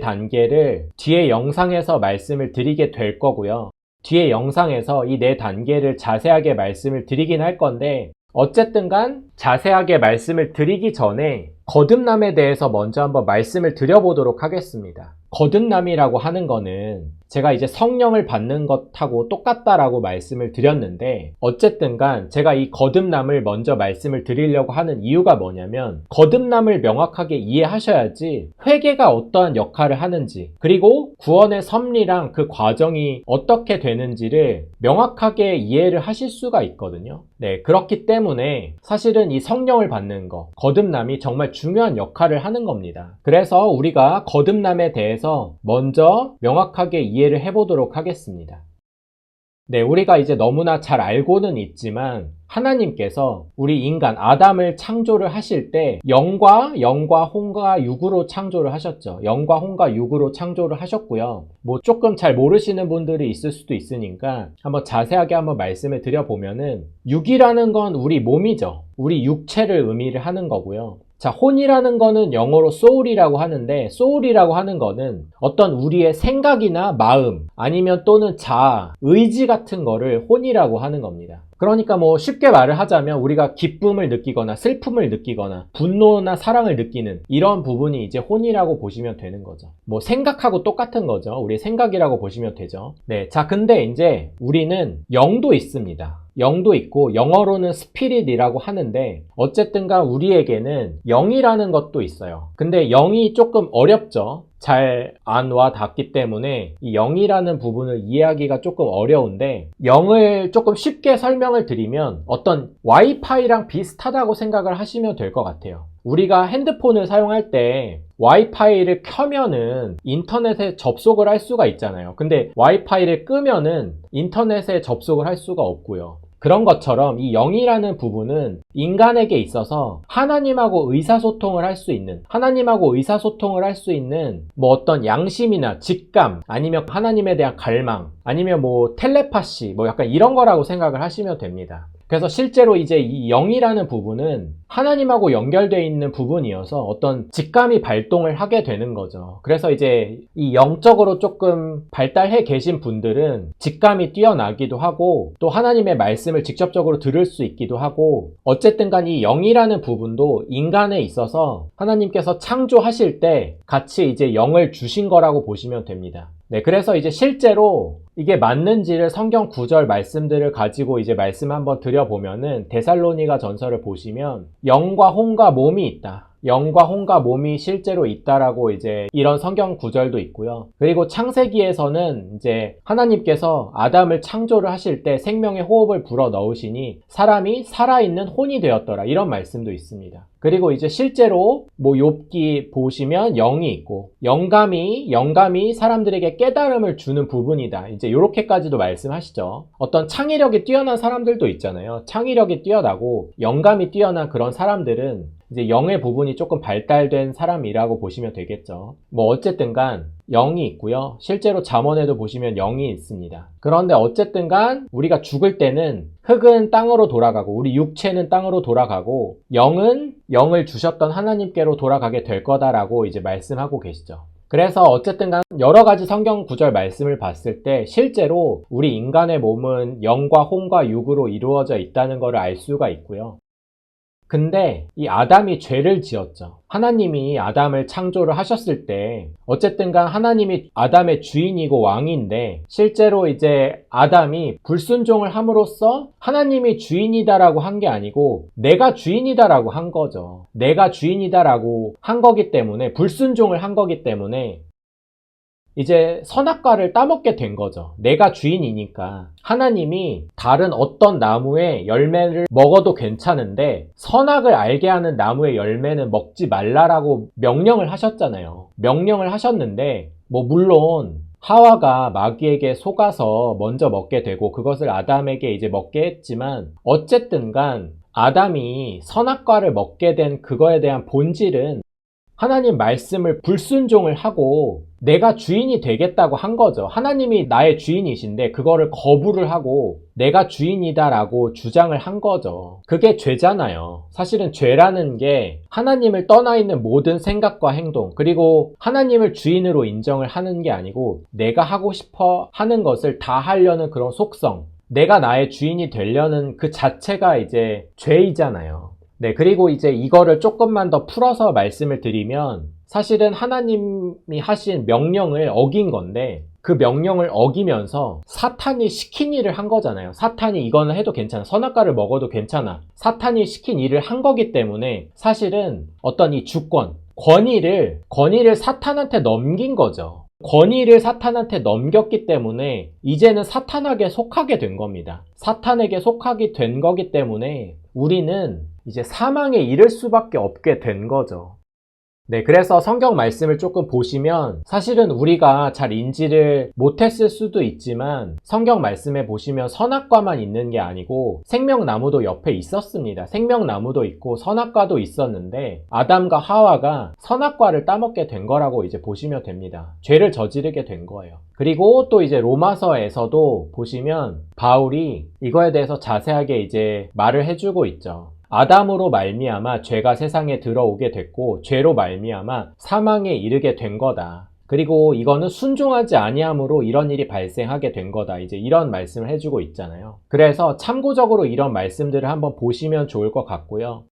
S1: 단계를 뒤에 영상에서 말씀을 드리게 될 거고요. 뒤에 영상에서 이 네 단계를 자세하게 말씀을 드리긴 할 건데 어쨌든 간 자세하게 말씀을 드리기 전에 거듭남에 대해서 먼저 한번 말씀을 드려보도록 하겠습니다. 거듭남이라고 하는 거는 제가 이제 성령을 받는 것하고 똑같다라고 말씀을 드렸는데, 어쨌든 간 제가 이 거듭남을 먼저 말씀을 드리려고 하는 이유가 뭐냐면, 거듭남을 명확하게 이해하셔야지 회개가 어떠한 역할을 하는지, 그리고 구원의 섭리랑 그 과정이 어떻게 되는지를 명확하게 이해를 하실 수가 있거든요. 네, 그렇기 때문에 사실은 이 성령을 받는 거, 거듭남이 정말 중요한 역할을 하는 겁니다. 그래서 우리가 거듭남에 대해서 먼저 명확하게 이해를 해보도록 하겠습니다. 네, 우리가 이제 너무나 잘 알고는 있지만 하나님께서 우리 인간 아담을 창조를 하실 때 영과 혼과 육으로 창조를 하셨죠. 영과 혼과 육으로 창조를 하셨고요. 뭐 조금 잘 모르시는 분들이 있을 수도 있으니까 한번 자세하게 한번 말씀을 드려보면은, 육이라는 건 우리 몸이죠. 우리 육체를 의미를 하는 거고요. 자, 혼이라는 거는 영어로 soul이라고 하는데, soul이라고 하는 거는 어떤 우리의 생각이나 마음, 아니면 또는 자아, 의지 같은 거를 혼이라고 하는 겁니다. 그러니까 뭐 쉽게 말을 하자면 우리가 기쁨을 느끼거나 슬픔을 느끼거나 분노나 사랑을 느끼는 이런 부분이 이제 혼이라고 보시면 되는 거죠. 뭐 생각하고 똑같은 거죠. 우리 생각이라고 보시면 되죠. 네, 자, 근데 이제 우리는 영도 있습니다. 영도 있고 영어로는 스피릿이라고 하는데, 어쨌든가 우리에게는 영이라는 것도 있어요. 근데 영이 조금 어렵죠. 잘 안 와 닿기 때문에 이 영이라는 부분을 이해하기가 조금 어려운데, 영을 조금 쉽게 설명을 드리면 어떤 와이파이랑 비슷하다고 생각을 하시면 될 것 같아요. 우리가 핸드폰을 사용할 때 와이파이를 켜면은 인터넷에 접속을 할 수가 있잖아요. 근데 와이파이를 끄면은 인터넷에 접속을 할 수가 없고요. 그런 것처럼 이 영이라는 부분은 인간에게 있어서 하나님하고 의사소통을 할 수 있는, 하나님하고 의사소통을 할 수 있는 뭐 어떤 양심이나 직감, 아니면 하나님에 대한 갈망, 아니면 뭐 텔레파시, 뭐 약간 이런 거라고 생각을 하시면 됩니다. 그래서 실제로 이제 이 영이라는 부분은 하나님하고 연결되어 있는 부분이어서 어떤 직감이 발동을 하게 되는 거죠. 그래서 이제 이 영적으로 조금 발달해 계신 분들은 직감이 뛰어나기도 하고, 또 하나님의 말씀을 직접적으로 들을 수 있기도 하고, 어쨌든 간 이 영이라는 부분도 인간에 있어서 하나님께서 창조하실 때 같이 이제 영을 주신 거라고 보시면 됩니다. 네, 그래서 이제 실제로 이게 맞는지를 성경 구절 말씀들을 가지고 이제 말씀 한번 드려보면은, 데살로니가 전서를 보시면 영과 혼과 몸이 있다, 영과 혼과 몸이 실제로 있다라고 이제 이런 성경 구절도 있고요. 그리고 창세기에서는 이제 하나님께서 아담을 창조를 하실 때 생명의 호흡을 불어 넣으시니 사람이 살아있는 혼이 되었더라, 이런 말씀도 있습니다. 그리고 이제 실제로 뭐 욥기 보시면 영이 있고, 영감이 사람들에게 깨달음을 주는 부분이다, 이제 이렇게까지도 말씀하시죠. 어떤 창의력이 뛰어난 사람들도 있잖아요. 창의력이 뛰어나고 영감이 뛰어난 그런 사람들은 이제 영의 부분이 조금 발달된 사람이라고 보시면 되겠죠. 뭐 어쨌든 간 영이 있고요. 실제로 잠언에도 보시면 영이 있습니다. 그런데 어쨌든 간 우리가 죽을 때는 흙은 땅으로 돌아가고, 우리 육체는 땅으로 돌아가고, 영은 영을 주셨던 하나님께로 돌아가게 될 거다라고 이제 말씀하고 계시죠. 그래서 어쨌든 간 여러 가지 성경 구절 말씀을 봤을 때 실제로 우리 인간의 몸은 영과 혼과 육으로 이루어져 있다는 것을 알 수가 있고요. 근데 이 아담이 죄를 지었죠. 하나님이 아담을 창조를 하셨을 때 어쨌든 간 하나님이 아담의 주인이고 왕인데, 실제로 이제 아담이 불순종을 함으로써 하나님이 주인이다라고 한 게 아니고 내가 주인이다라고 한 거죠. 내가 주인이다라고 한 거기 때문에, 불순종을 한 거기 때문에 이제 선악과를 따먹게 된 거죠. 내가 주인이니까. 하나님이 다른 어떤 나무의 열매를 먹어도 괜찮은데 선악을 알게 하는 나무의 열매는 먹지 말라라고 명령을 하셨잖아요. 명령을 하셨는데 뭐 물론 하와가 마귀에게 속아서 먼저 먹게 되고 그것을 아담에게 이제 먹게 했지만, 어쨌든 간 아담이 선악과를 먹게 된 그거에 대한 본질은 하나님 말씀을 불순종을 하고 내가 주인이 되겠다고 한 거죠. 하나님이 나의 주인이신데 그거를 거부를 하고 내가 주인이다라고 주장을 한 거죠. 그게 죄잖아요. 사실은 죄라는 게 하나님을 떠나 있는 모든 생각과 행동, 그리고 하나님을 주인으로 인정을 하는 게 아니고 내가 하고 싶어 하는 것을 다 하려는 그런 속성, 내가 나의 주인이 되려는 그 자체가 이제 죄이잖아요. 네, 그리고 이제 이거를 조금만 더 풀어서 말씀을 드리면 사실은 하나님이 하신 명령을 어긴 건데 그 명령을 어기면서 사탄이 시킨 일을 한 거잖아요. 사탄이 이거는 해도 괜찮아. 선악과를 먹어도 괜찮아. 사탄이 시킨 일을 한 거기 때문에 사실은 어떤 이 주권, 권위를 사탄한테 넘긴 거죠. 권위를 사탄한테 넘겼기 때문에 이제는 사탄에게 속하게 된 겁니다. 사탄에게 속하게 된 거기 때문에 우리는 이제 사망에 이를 수밖에 없게 된 거죠. 네, 그래서 성경 말씀을 조금 보시면 사실은 우리가 잘 인지를 못했을 수도 있지만 성경 말씀에 보시면 선악과만 있는 게 아니고 생명나무도 옆에 있었습니다. 생명나무도 있고 선악과도 있었는데 아담과 하와가 선악과를 따먹게 된 거라고 이제 보시면 됩니다. 죄를 저지르게 된 거예요. 그리고 또 이제 로마서에서도 보시면 바울이 이거에 대해서 자세하게 이제 말을 해주고 있죠. 아담으로 말미암아 죄가 세상에 들어오게 됐고 죄로 말미암아 사망에 이르게 된 거다. 그리고 이거는 순종하지 아니함으로 이런 일이 발생하게 된 거다. 이제 이런 말씀을 해주고 있잖아요. 그래서 참고적으로 이런 말씀들을 한번 보시면 좋을 것 같고요.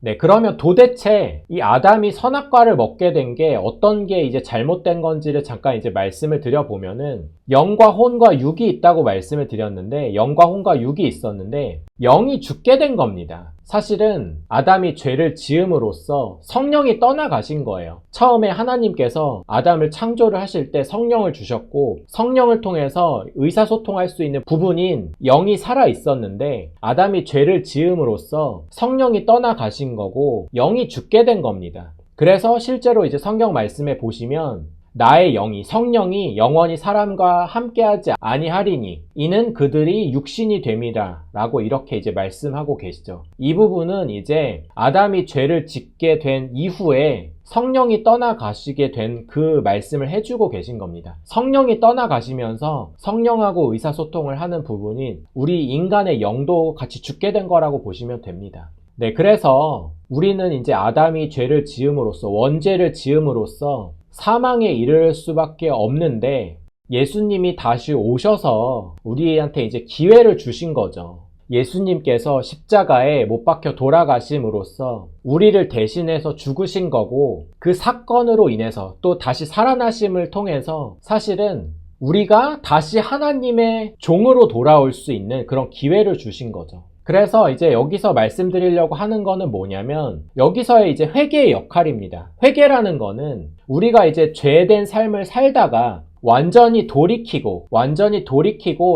S1: 네, 그러면 도대체 이 아담이 선악과를 먹게 된 게 어떤 게 이제 잘못된 건지를 잠깐 이제 말씀을 드려보면은 영과 혼과 육이 있다고 말씀을 드렸는데 영과 혼과 육이 있었는데 영이 죽게 된 겁니다. 사실은 아담이 죄를 지음으로써 성령이 떠나가신 거예요. 처음에 하나님께서 아담을 창조를 하실 때 성령을 주셨고 성령을 통해서 의사소통할 수 있는 부분인 영이 살아 있었는데 아담이 죄를 지음으로써 성령이 떠나가신 거고 영이 죽게 된 겁니다. 그래서 실제로 이제 성경 말씀에 보시면 나의 영이 성령이 영원히 사람과 함께하지 아니하리니 이는 그들이 육신이 됨이라 라고 이렇게 이제 말씀하고 계시죠. 이 부분은 이제 아담이 죄를 짓게 된 이후에 성령이 떠나가시게 된 그 말씀을 해주고 계신 겁니다. 성령이 떠나가시면서 성령하고 의사소통을 하는 부분인 우리 인간의 영도 같이 죽게 된 거라고 보시면 됩니다. 네, 그래서 우리는 이제 아담이 죄를 지음으로써 원죄를 지음으로써 사망에 이를 수밖에 없는데 예수님이 다시 오셔서 우리한테 이제 기회를 주신 거죠. 예수님께서 십자가에 못 박혀 돌아가심으로써 우리를 대신해서 죽으신 거고 그 사건으로 인해서 또 다시 살아나심을 통해서 사실은 우리가 다시 하나님의 종으로 돌아올 수 있는 그런 기회를 주신 거죠. 그래서 이제 여기서 말씀드리려고 하는 거는 뭐냐면 여기서의 이제 회개의 역할입니다. 회개라는 거는 우리가 이제 죄된 삶을 살다가 완전히 돌이키고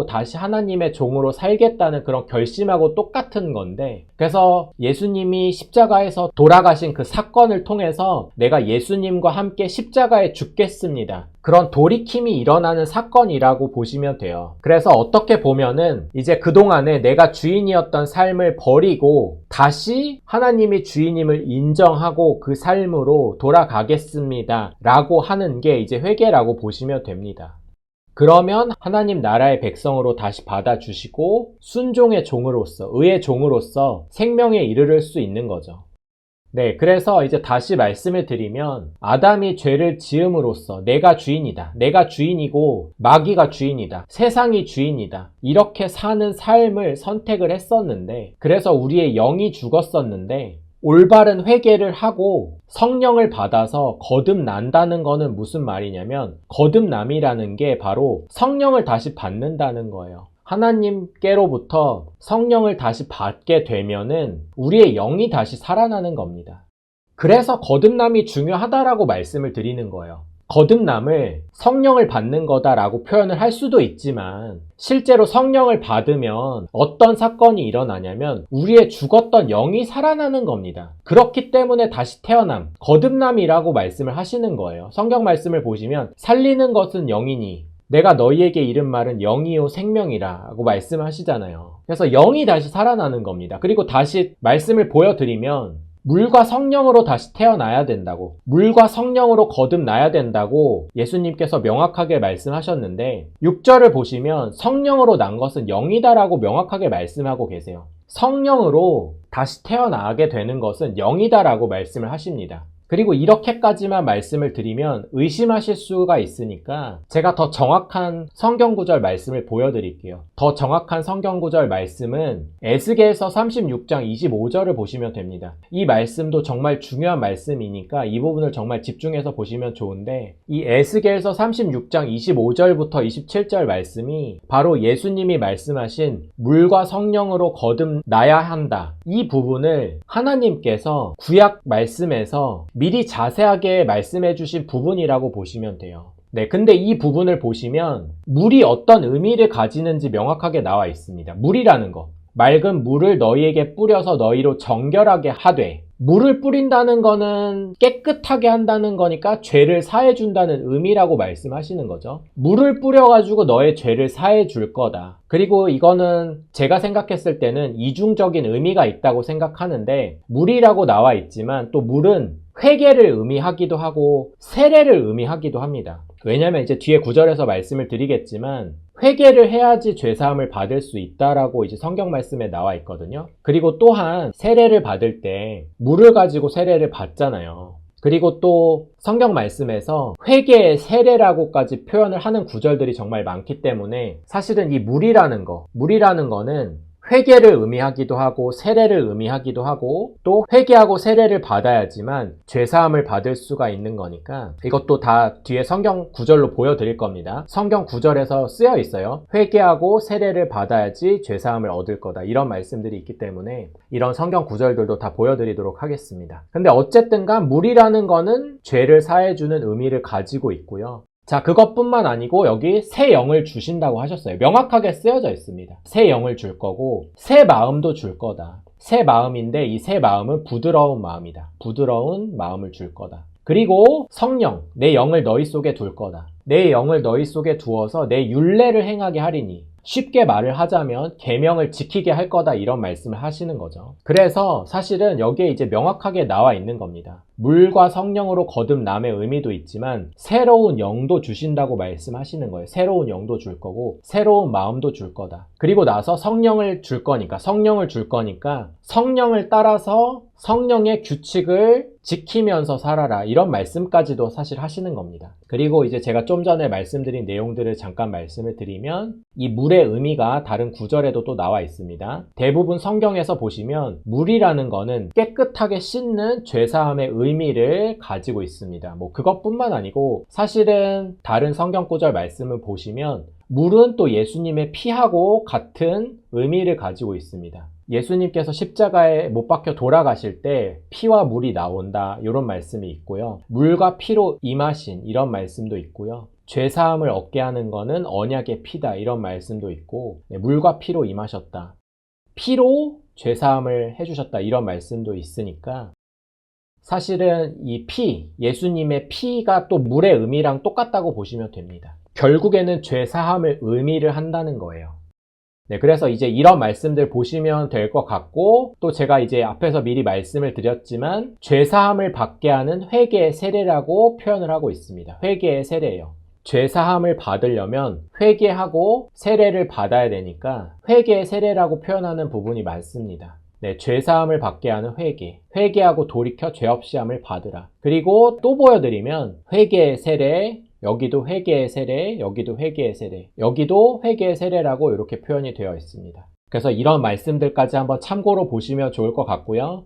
S1: 다시 하나님의 종으로 살겠다는 그런 결심하고 똑같은 건데 그래서 예수님이 십자가에서 돌아가신 그 사건을 통해서 내가 예수님과 함께 십자가에 죽겠습니다. 그런 돌이킴이 일어나는 사건이라고 보시면 돼요. 그래서 어떻게 보면은 이제 그동안에 내가 주인이었던 삶을 버리고 다시 하나님이 주인임을 인정하고 그 삶으로 돌아가겠습니다 라고 하는 게 이제 회개라고 보시면 됩니다. 그러면 하나님 나라의 백성으로 다시 받아주시고 순종의 종으로서 의의 종으로서 생명에 이르를 수 있는 거죠. 네, 그래서 이제 다시 말씀을 드리면 아담이 죄를 지음으로써 내가 주인이다. 내가 주인이고 마귀가 주인이다. 세상이 주인이다. 이렇게 사는 삶을 선택을 했었는데 그래서 우리의 영이 죽었었는데 올바른 회개를 하고 성령을 받아서 거듭난다는 거는 무슨 말이냐면 거듭남이라는 게 바로 성령을 다시 받는다는 거예요. 하나님께로부터 성령을 다시 받게 되면은 우리의 영이 다시 살아나는 겁니다. 그래서 거듭남이 중요하다라고 말씀을 드리는 거예요. 거듭남을 성령을 받는 거다라고 표현을 할 수도 있지만 실제로 성령을 받으면 어떤 사건이 일어나냐면 우리의 죽었던 영이 살아나는 겁니다. 그렇기 때문에 다시 태어남, 거듭남이라고 말씀을 하시는 거예요. 성경 말씀을 보시면 살리는 것은 영이니 내가 너희에게 이른 말은 영이요 생명이라고 말씀하시잖아요. 그래서 영이 다시 살아나는 겁니다. 그리고 다시 말씀을 보여드리면 물과 성령으로 다시 태어나야 된다고, 물과 성령으로 거듭나야 된다고 예수님께서 명확하게 말씀하셨는데 6절을 보시면 성령으로 난 것은 영이다라고 명확하게 말씀하고 계세요. 성령으로 다시 태어나게 되는 것은 영이다라고 말씀을 하십니다. 그리고 이렇게까지만 말씀을 드리면 의심하실 수가 있으니까 제가 더 정확한 성경구절 말씀을 보여드릴게요. 더 정확한 성경구절 말씀은 에스겔서 36장 25절을 보시면 됩니다. 이 말씀도 정말 중요한 말씀이니까 이 부분을 정말 집중해서 보시면 좋은데, 이 에스겔서 36장 25절부터 27절 말씀이 바로 예수님이 말씀하신 물과 성령으로 거듭나야 한다, 이 부분을 하나님께서 구약 말씀에서 미리 자세하게 말씀해 주신 부분이라고 보시면 돼요. 네, 근데 이 부분을 보시면 물이 어떤 의미를 가지는지 명확하게 나와 있습니다. 물이라는 거, 맑은 물을 너희에게 뿌려서 너희로 정결하게 하되, 물을 뿌린다는 거는 깨끗하게 한다는 거니까 죄를 사해 준다는 의미라고 말씀하시는 거죠. 물을 뿌려가지고 너의 죄를 사해 줄 거다. 그리고 이거는 제가 생각했을 때는 이중적인 의미가 있다고 생각하는데, 물이라고 나와 있지만 또 물은 회개를 의미하기도 하고 세례를 의미하기도 합니다. 왜냐면 이제 뒤에 구절에서 말씀을 드리겠지만 회개를 해야지 죄사함을 받을 수 있다라고 이제 성경 말씀에 나와 있거든요. 그리고 또한 세례를 받을 때 물을 가지고 세례를 받잖아요. 그리고 또 성경 말씀에서 회개의 세례라고까지 표현을 하는 구절들이 정말 많기 때문에 사실은 이 물이라는 거는 회개를 의미하기도 하고 세례를 의미하기도 하고 또 회개하고 세례를 받아야지만 죄사함을 받을 수가 있는 거니까 이것도 다 뒤에 성경 구절로 보여드릴 겁니다. 성경 구절에서 쓰여 있어요. 회개하고 세례를 받아야지 죄사함을 얻을 거다, 이런 말씀들이 있기 때문에 이런 성경 구절들도 다 보여드리도록 하겠습니다. 근데 어쨌든 간 물이라는 거는 죄를 사해주는 의미를 가지고 있고요. 자, 그것뿐만 아니고 여기 새 영을 주신다고 하셨어요. 명확하게 쓰여져 있습니다. 새 영을 줄 거고 새 마음도 줄 거다. 새 마음인데 이 새 마음은 부드러운 마음이다. 부드러운 마음을 줄 거다. 그리고 성령, 내 영을 너희 속에 둘 거다. 내 영을 너희 속에 두어서 내 율례를 행하게 하리니, 쉽게 말을 하자면 계명을 지키게 할 거다, 이런 말씀을 하시는 거죠. 그래서 사실은 여기에 이제 명확하게 나와 있는 겁니다. 물과 성령으로 거듭남의 의미도 있지만 새로운 영도 주신다고 말씀하시는 거예요. 새로운 영도 줄 거고 새로운 마음도 줄 거다. 그리고 나서 성령을 줄 거니까 성령을 따라서 성령의 규칙을 지키면서 살아라, 이런 말씀까지도 사실 하시는 겁니다. 그리고 이제 제가 좀 전에 말씀드린 내용들을 잠깐 말씀을 드리면 이 물의 의미가 다른 구절에도 또 나와 있습니다. 대부분 성경에서 보시면 물이라는 거는 깨끗하게 씻는 죄사함의 의미를 가지고 있습니다. 뭐 그것뿐만 아니고 사실은 다른 성경 구절 말씀을 보시면 물은 또 예수님의 피하고 같은 의미를 가지고 있습니다. 예수님께서 십자가에 못 박혀 돌아가실 때 피와 물이 나온다, 이런 말씀이 있고요. 물과 피로 임하신, 이런 말씀도 있고요. 죄사함을 얻게 하는 거는 언약의 피다, 이런 말씀도 있고, 물과 피로 임하셨다, 피로 죄사함을 해주셨다, 이런 말씀도 있으니까 사실은 이 피, 예수님의 피가 또 물의 의미랑 똑같다고 보시면 됩니다. 결국에는 죄사함을 의미를 한다는 거예요. 네, 그래서 이제 이런 말씀들 보시면 될 것 같고, 또 제가 이제 앞에서 미리 말씀을 드렸지만 죄사함을 받게 하는 회개의 세례라고 표현을 하고 있습니다. 회개의 세례예요. 죄사함을 받으려면 회개하고 세례를 받아야 되니까 회개의 세례라고 표현하는 부분이 많습니다. 네, 죄사함을 받게 하는 회개하고 돌이켜 죄 없이 함을 받으라. 그리고 또 보여드리면 회개의 세례, 여기도 회개의 세례, 여기도 회개의 세례, 여기도 회개의 세례라고 이렇게 표현이 되어 있습니다. 그래서 이런 말씀들까지 한번 참고로 보시면 좋을 것 같고요.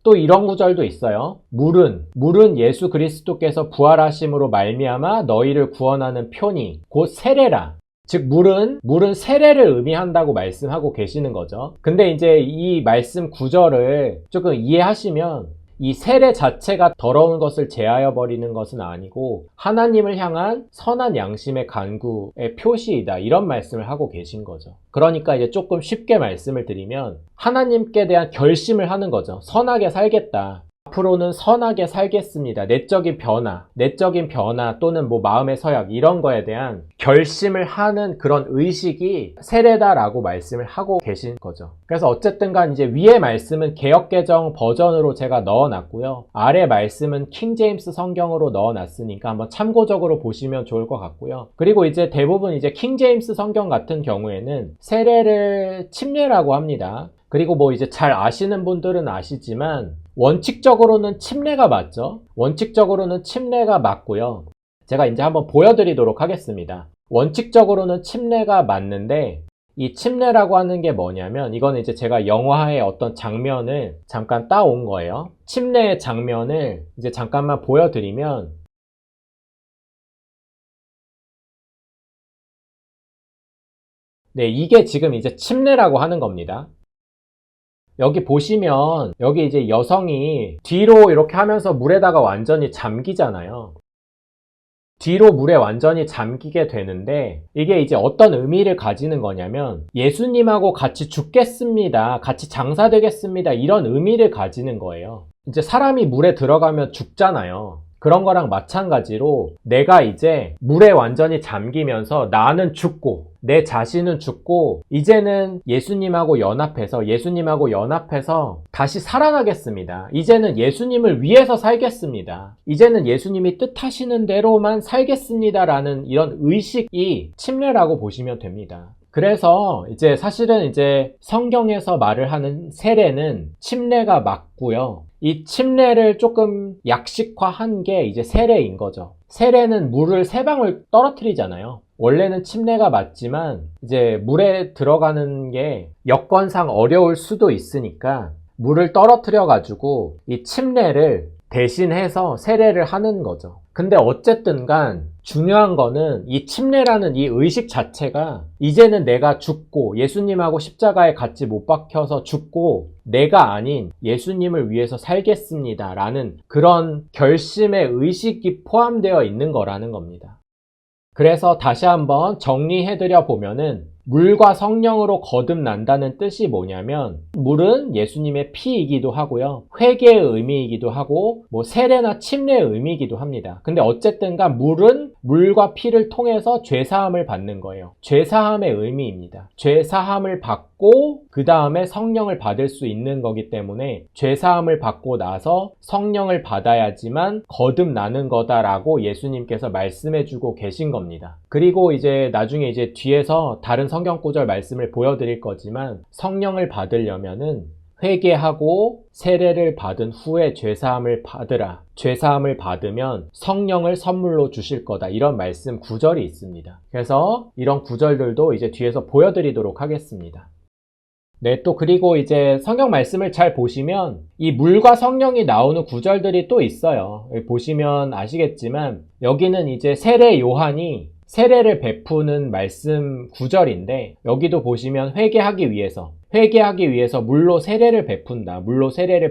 S1: 또 이런 구절도 있어요. 물은 예수 그리스도께서 부활하심으로 말미암아 너희를 구원하는 표니 곧 세례라. 즉 물은 세례를 의미한다고 말씀하고 계시는 거죠. 근데 이제 이 말씀 구절을 조금 이해하시면 이 세례 자체가 더러운 것을 제하여 버리는 것은 아니고 하나님을 향한 선한 양심의 간구의 표시이다, 이런 말씀을 하고 계신 거죠. 그러니까 이제 조금 쉽게 말씀을 드리면 하나님께 대한 결심을 하는 거죠. 선하게 살겠다, 앞으로는 선하게 살겠습니다. 내적인 변화 또는 뭐 마음의 서약, 이런 거에 대한 결심을 하는 그런 의식이 세례다라고 말씀을 하고 계신 거죠. 그래서 어쨌든 간 이제 위의 말씀은 개역개정 버전으로 제가 넣어놨고요. 아래 말씀은 킹제임스 성경으로 넣어놨으니까 한번 참고적으로 보시면 좋을 것 같고요. 그리고 이제 대부분 이제 킹제임스 성경 같은 경우에는 세례를 침례라고 합니다. 그리고 뭐 이제 잘 아시는 분들은 아시지만 원칙적으로는 침례가 맞죠? 원칙적으로는 침례가 맞고요. 제가 이제 한번 보여드리도록 하겠습니다. 원칙적으로는 침례가 맞는데 이 침례라고 하는 게 뭐냐면 이거는 이제 제가 영화의 어떤 장면을 잠깐 따온 거예요. 침례의 장면을 이제 잠깐만 보여드리면 네, 이게 지금 이제 침례라고 하는 겁니다. 여기 보시면 여기 이제 여성이 뒤로 이렇게 하면서 물에다가 완전히 잠기잖아요. 뒤로 물에 완전히 잠기게 되는데 이게 이제 어떤 의미를 가지는 거냐면 예수님하고 같이 죽겠습니다. 같이 장사되겠습니다. 이런 의미를 가지는 거예요. 이제 사람이 물에 들어가면 죽잖아요. 그런 거랑 마찬가지로 내가 이제 물에 완전히 잠기면서 나는 죽고 내 자신은 죽고 이제는 예수님하고 연합해서 다시 살아나겠습니다. 이제는 예수님을 위해서 살겠습니다. 이제는 예수님이 뜻하시는 대로만 살겠습니다라는 이런 의식이 침례라고 보시면 됩니다. 그래서 이제 사실은 이제 성경에서 말을 하는 세례는 침례가 맞고요. 이 침례를 조금 약식화한 게 이제 세례인 거죠. 세례는 물을 3방울 떨어뜨리잖아요. 원래는 침례가 맞지만 이제 물에 들어가는 게 여건상 어려울 수도 있으니까 물을 떨어뜨려 가지고 이 침례를 대신해서 세례를 하는 거죠. 근데 어쨌든 간 중요한 거는 이 침례라는 이 의식 자체가 이제는 내가 죽고 예수님하고 십자가에 같이 못 박혀서 죽고 내가 아닌 예수님을 위해서 살겠습니다 라는 그런 결심의 의식이 포함되어 있는 거라는 겁니다. 그래서 다시 한번 정리해드려 보면은 물과 성령으로 거듭난다는 뜻이 뭐냐면 물은 예수님의 피이기도 하고요. 회개의 의미이기도 하고 세례나 침례의 의미이기도 합니다. 근데 어쨌든간 물은 물과 피를 통해서 죄사함을 받는 거예요. 죄사함의 의미입니다. 죄사함을 받고 그 다음에 성령을 받을 수 있는 거기 때문에 죄사함을 받고 나서 성령을 받아야지만 거듭나는 거다라고 예수님께서 말씀해주고 계신 겁니다. 그리고 이제 나중에 이제 뒤에서 다른 성경 구절 말씀을 보여드릴 거지만 성령을 받으려면은 회개하고 세례를 받은 후에 죄사함을 받으라. 죄사함을 받으면 성령을 선물로 주실 거다. 이런 말씀 구절이 있습니다. 그래서 이런 구절들도 이제 뒤에서 보여드리도록 하겠습니다. 네, 또 그리고 이제 성경 말씀을 잘 보시면 이 물과 성령이 나오는 구절들이 또 있어요. 보시면 아시겠지만 여기는 이제 세례 요한이 세례를 베푸는 말씀 구절인데 여기도 보시면 회개하기 위해서 물로 세례를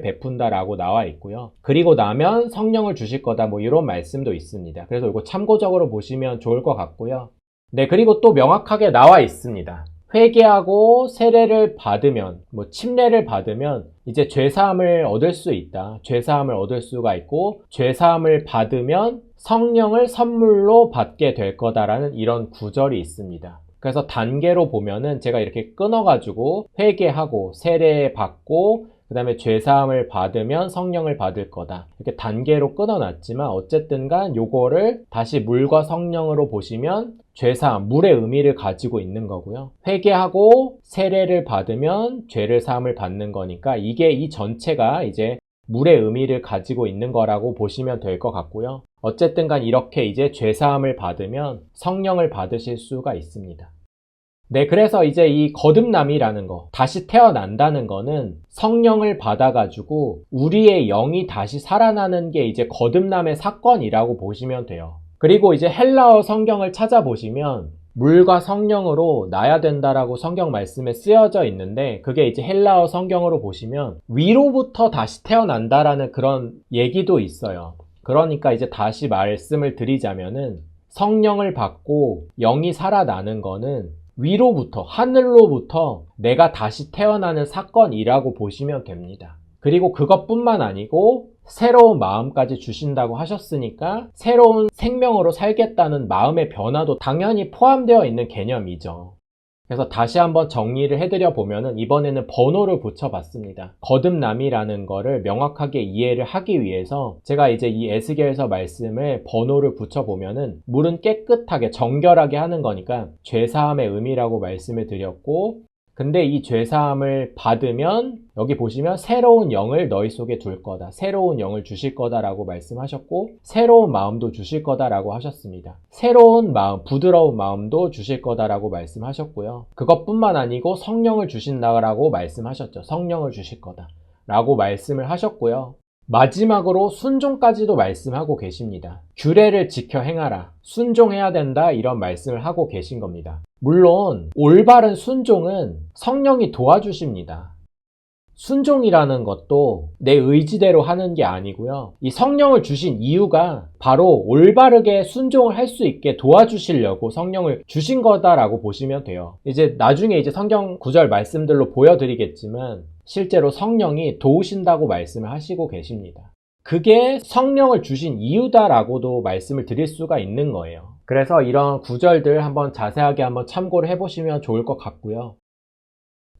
S1: 베푼다 라고 나와 있고요. 그리고 나면 성령을 주실 거다 이런 말씀도 있습니다. 그래서 이거 참고적으로 보시면 좋을 것 같고요. 네, 그리고 또 명확하게 나와 있습니다. 회개하고 세례를 받으면 침례를 받으면 이제 죄사함을 얻을 수 있다. 죄사함을 얻을 수가 있고 죄사함을 받으면 성령을 선물로 받게 될 거다라는 이런 구절이 있습니다. 그래서 단계로 보면은 제가 이렇게 끊어가지고 회개하고 세례 받고 그 다음에 죄사함을 받으면 성령을 받을 거다. 이렇게 단계로 끊어놨지만 어쨌든 간 요거를 다시 물과 성령으로 보시면 죄사함, 물의 의미를 가지고 있는 거고요. 회개하고 세례를 받으면 죄를 사함을 받는 거니까 이게 이 전체가 이제 물의 의미를 가지고 있는 거라고 보시면 될 것 같고요. 어쨌든 간 이렇게 이제 죄사함을 받으면 성령을 받으실 수가 있습니다. 네, 그래서 이제 이 거듭남이라는 거, 다시 태어난다는 거는 성령을 받아가지고 우리의 영이 다시 살아나는 게 이제 거듭남의 사건이라고 보시면 돼요. 그리고 이제 헬라어 성경을 찾아보시면 물과 성령으로 나야 된다라고 성경 말씀에 쓰여져 있는데 그게 이제 헬라어 성경으로 보시면 위로부터 다시 태어난다라는 그런 얘기도 있어요. 그러니까 이제 다시 말씀을 드리자면은 성령을 받고 영이 살아나는 거는 위로부터, 하늘로부터 내가 다시 태어나는 사건이라고 보시면 됩니다. 그리고 그것뿐만 아니고 새로운 마음까지 주신다고 하셨으니까 새로운 생명으로 살겠다는 마음의 변화도 당연히 포함되어 있는 개념이죠. 그래서 다시 한번 정리를 해드려 보면은 이번에는 번호를 붙여봤습니다. 거듭남이라는 거를 명확하게 이해를 하기 위해서 제가 이제 이 에스겔서 말씀을 번호를 붙여보면은 물은 깨끗하게 정결하게 하는 거니까 죄사함의 의미라고 말씀을 드렸고 근데 이 죄사함을 받으면 여기 보시면 새로운 영을 너희 속에 둘 거다. 새로운 영을 주실 거다라고 말씀하셨고 새로운 마음도 주실 거다라고 하셨습니다. 새로운 마음, 부드러운 마음도 주실 거다라고 말씀하셨고요. 그것뿐만 아니고 성령을 주신다라고 말씀하셨죠. 성령을 주실 거다라고 말씀을 하셨고요. 마지막으로 순종까지도 말씀하고 계십니다. 규례를 지켜 행하라. 순종해야 된다. 이런 말씀을 하고 계신 겁니다. 물론 올바른 순종은 성령이 도와주십니다. 순종이라는 것도 내 의지대로 하는 게 아니고요. 이 성령을 주신 이유가 바로 올바르게 순종을 할 수 있게 도와주시려고 성령을 주신 거다라고 보시면 돼요. 이제 나중에 성경 구절 말씀들로 보여드리겠지만 실제로 성령이 도우신다고 말씀을 하시고 계십니다. 그게 성령을 주신 이유다라고도 말씀을 드릴 수가 있는 거예요. 그래서 이런 구절들 한번 자세하게 한번 참고를 해보시면 좋을 것 같고요.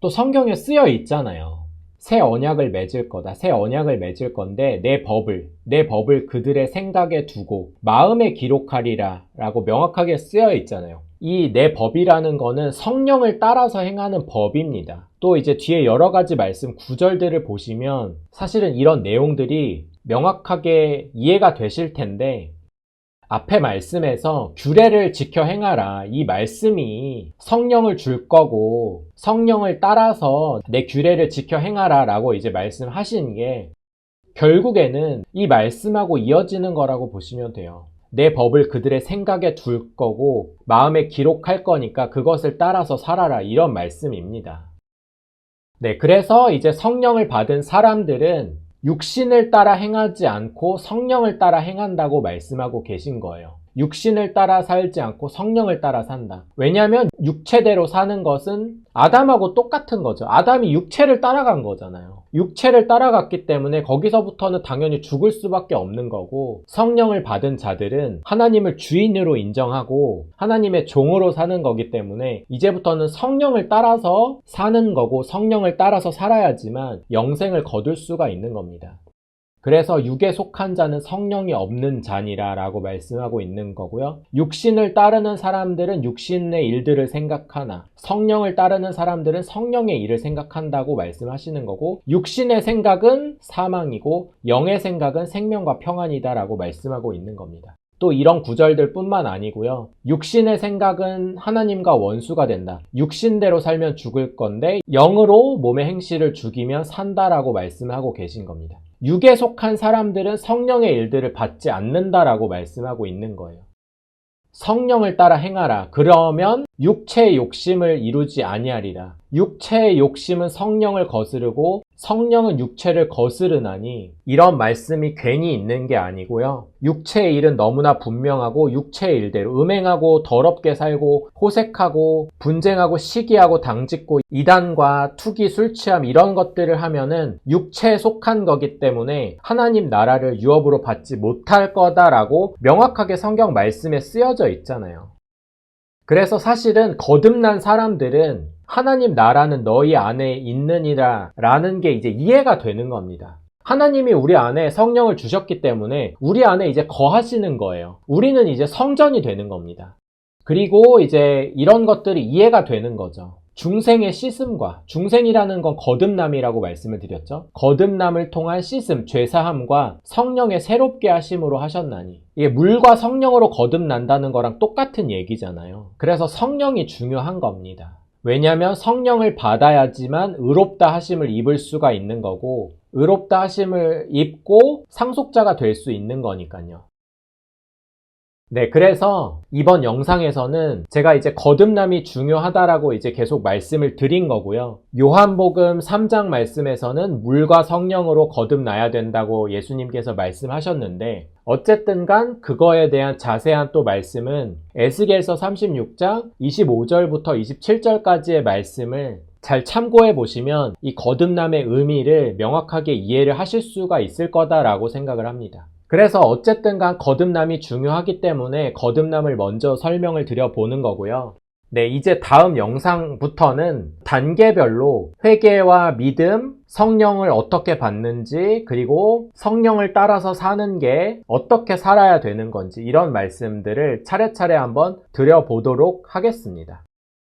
S1: 또 성경에 쓰여 있잖아요. 새 언약을 맺을 거다. 새 언약을 맺을 건데 내 법을 그들의 생각에 두고 마음에 기록하리라 라고 명확하게 쓰여 있잖아요. 이 내 법이라는 거는 성령을 따라서 행하는 법입니다. 또 이제 뒤에 여러 가지 말씀 구절들을 보시면 사실은 이런 내용들이 명확하게 이해가 되실 텐데 앞에 말씀에서 규례를 지켜 행하라 이 말씀이 성령을 줄 거고 성령을 따라서 내 규례를 지켜 행하라 라고 이제 말씀하신 게 결국에는 이 말씀하고 이어지는 거라고 보시면 돼요. 내 법을 그들의 생각에 둘 거고 마음에 기록할 거니까 그것을 따라서 살아라 이런 말씀입니다. 네, 그래서 이제 성령을 받은 사람들은 육신을 따라 행하지 않고 성령을 따라 행한다고 말씀하고 계신 거예요. 육신을 따라 살지 않고 성령을 따라 산다. 왜냐하면 육체대로 사는 것은 아담하고 똑같은 거죠. 아담이 육체를 따라간 거잖아요. 육체를 따라갔기 때문에 거기서부터는 당연히 죽을 수밖에 없는 거고 성령을 받은 자들은 하나님을 주인으로 인정하고 하나님의 종으로 사는 거기 때문에 이제부터는 성령을 따라서 사는 거고 성령을 따라서 살아야지만 영생을 거둘 수가 있는 겁니다. 그래서 육에 속한 자는 성령이 없는 자니라 라고 말씀하고 있는 거고요. 육신을 따르는 사람들은 육신의 일들을 생각하나 성령을 따르는 사람들은 성령의 일을 생각한다고 말씀하시는 거고 육신의 생각은 사망이고 영의 생각은 생명과 평안이다 라고 말씀하고 있는 겁니다. 또 이런 구절들 뿐만 아니고요. 육신의 생각은 하나님과 원수가 된다. 육신대로 살면 죽을 건데 영으로 몸의 행실을 죽이면 산다라고 말씀하고 계신 겁니다. 육에 속한 사람들은 성령의 일들을 받지 않는다라고 말씀하고 있는 거예요. 성령을 따라 행하라. 그러면 육체의 욕심을 이루지 아니하리라. 육체의 욕심은 성령을 거스르고 성령은 육체를 거스르나니 이런 말씀이 괜히 있는 게 아니고요. 육체의 일은 너무나 분명하고 육체의 일대로 음행하고 더럽게 살고 호색하고 분쟁하고 시기하고 당짓고 이단과 투기 술취함 이런 것들을 하면은 육체에 속한 거기 때문에 하나님 나라를 유업으로 받지 못할 거다라고 명확하게 성경 말씀에 쓰여져 있잖아요. 그래서 사실은 거듭난 사람들은 하나님 나라는 너희 안에 있느니라 라는 게 이제 이해가 되는 겁니다. 하나님이 우리 안에 성령을 주셨기 때문에 우리 안에 이제 거하시는 거예요. 우리는 이제 성전이 되는 겁니다. 그리고 이제 이런 것들이 이해가 되는 거죠. 중생의 씻음과, 중생이라는 건 거듭남이라고 말씀을 드렸죠. 거듭남을 통한 씻음, 죄사함과 성령의 새롭게 하심으로 하셨나니 이게 물과 성령으로 거듭난다는 거랑 똑같은 얘기잖아요. 그래서 성령이 중요한 겁니다. 왜냐하면 성령을 받아야지만 의롭다 하심을 입을 수가 있는 거고 의롭다 하심을 입고 상속자가 될 수 있는 거니까요. 네, 그래서 이번 영상에서는 제가 이제 거듭남이 중요하다라고 이제 계속 말씀을 드린 거고요. 요한복음 3장 말씀에서는 물과 성령으로 거듭나야 된다고 예수님께서 말씀하셨는데 어쨌든 간 그거에 대한 자세한 또 말씀은 에스겔서 36장 25절부터 27절까지의 말씀을 잘 참고해 보시면 이 거듭남의 의미를 명확하게 이해를 하실 수가 있을 거다라고 생각을 합니다. 그래서 어쨌든 간 거듭남이 중요하기 때문에 거듭남을 먼저 설명을 드려보는 거고요. 네, 이제 다음 영상부터는 단계별로 회개와 믿음, 성령을 어떻게 받는지, 그리고 성령을 따라서 사는 게 어떻게 살아야 되는 건지 이런 말씀들을 차례차례 한번 드려보도록 하겠습니다.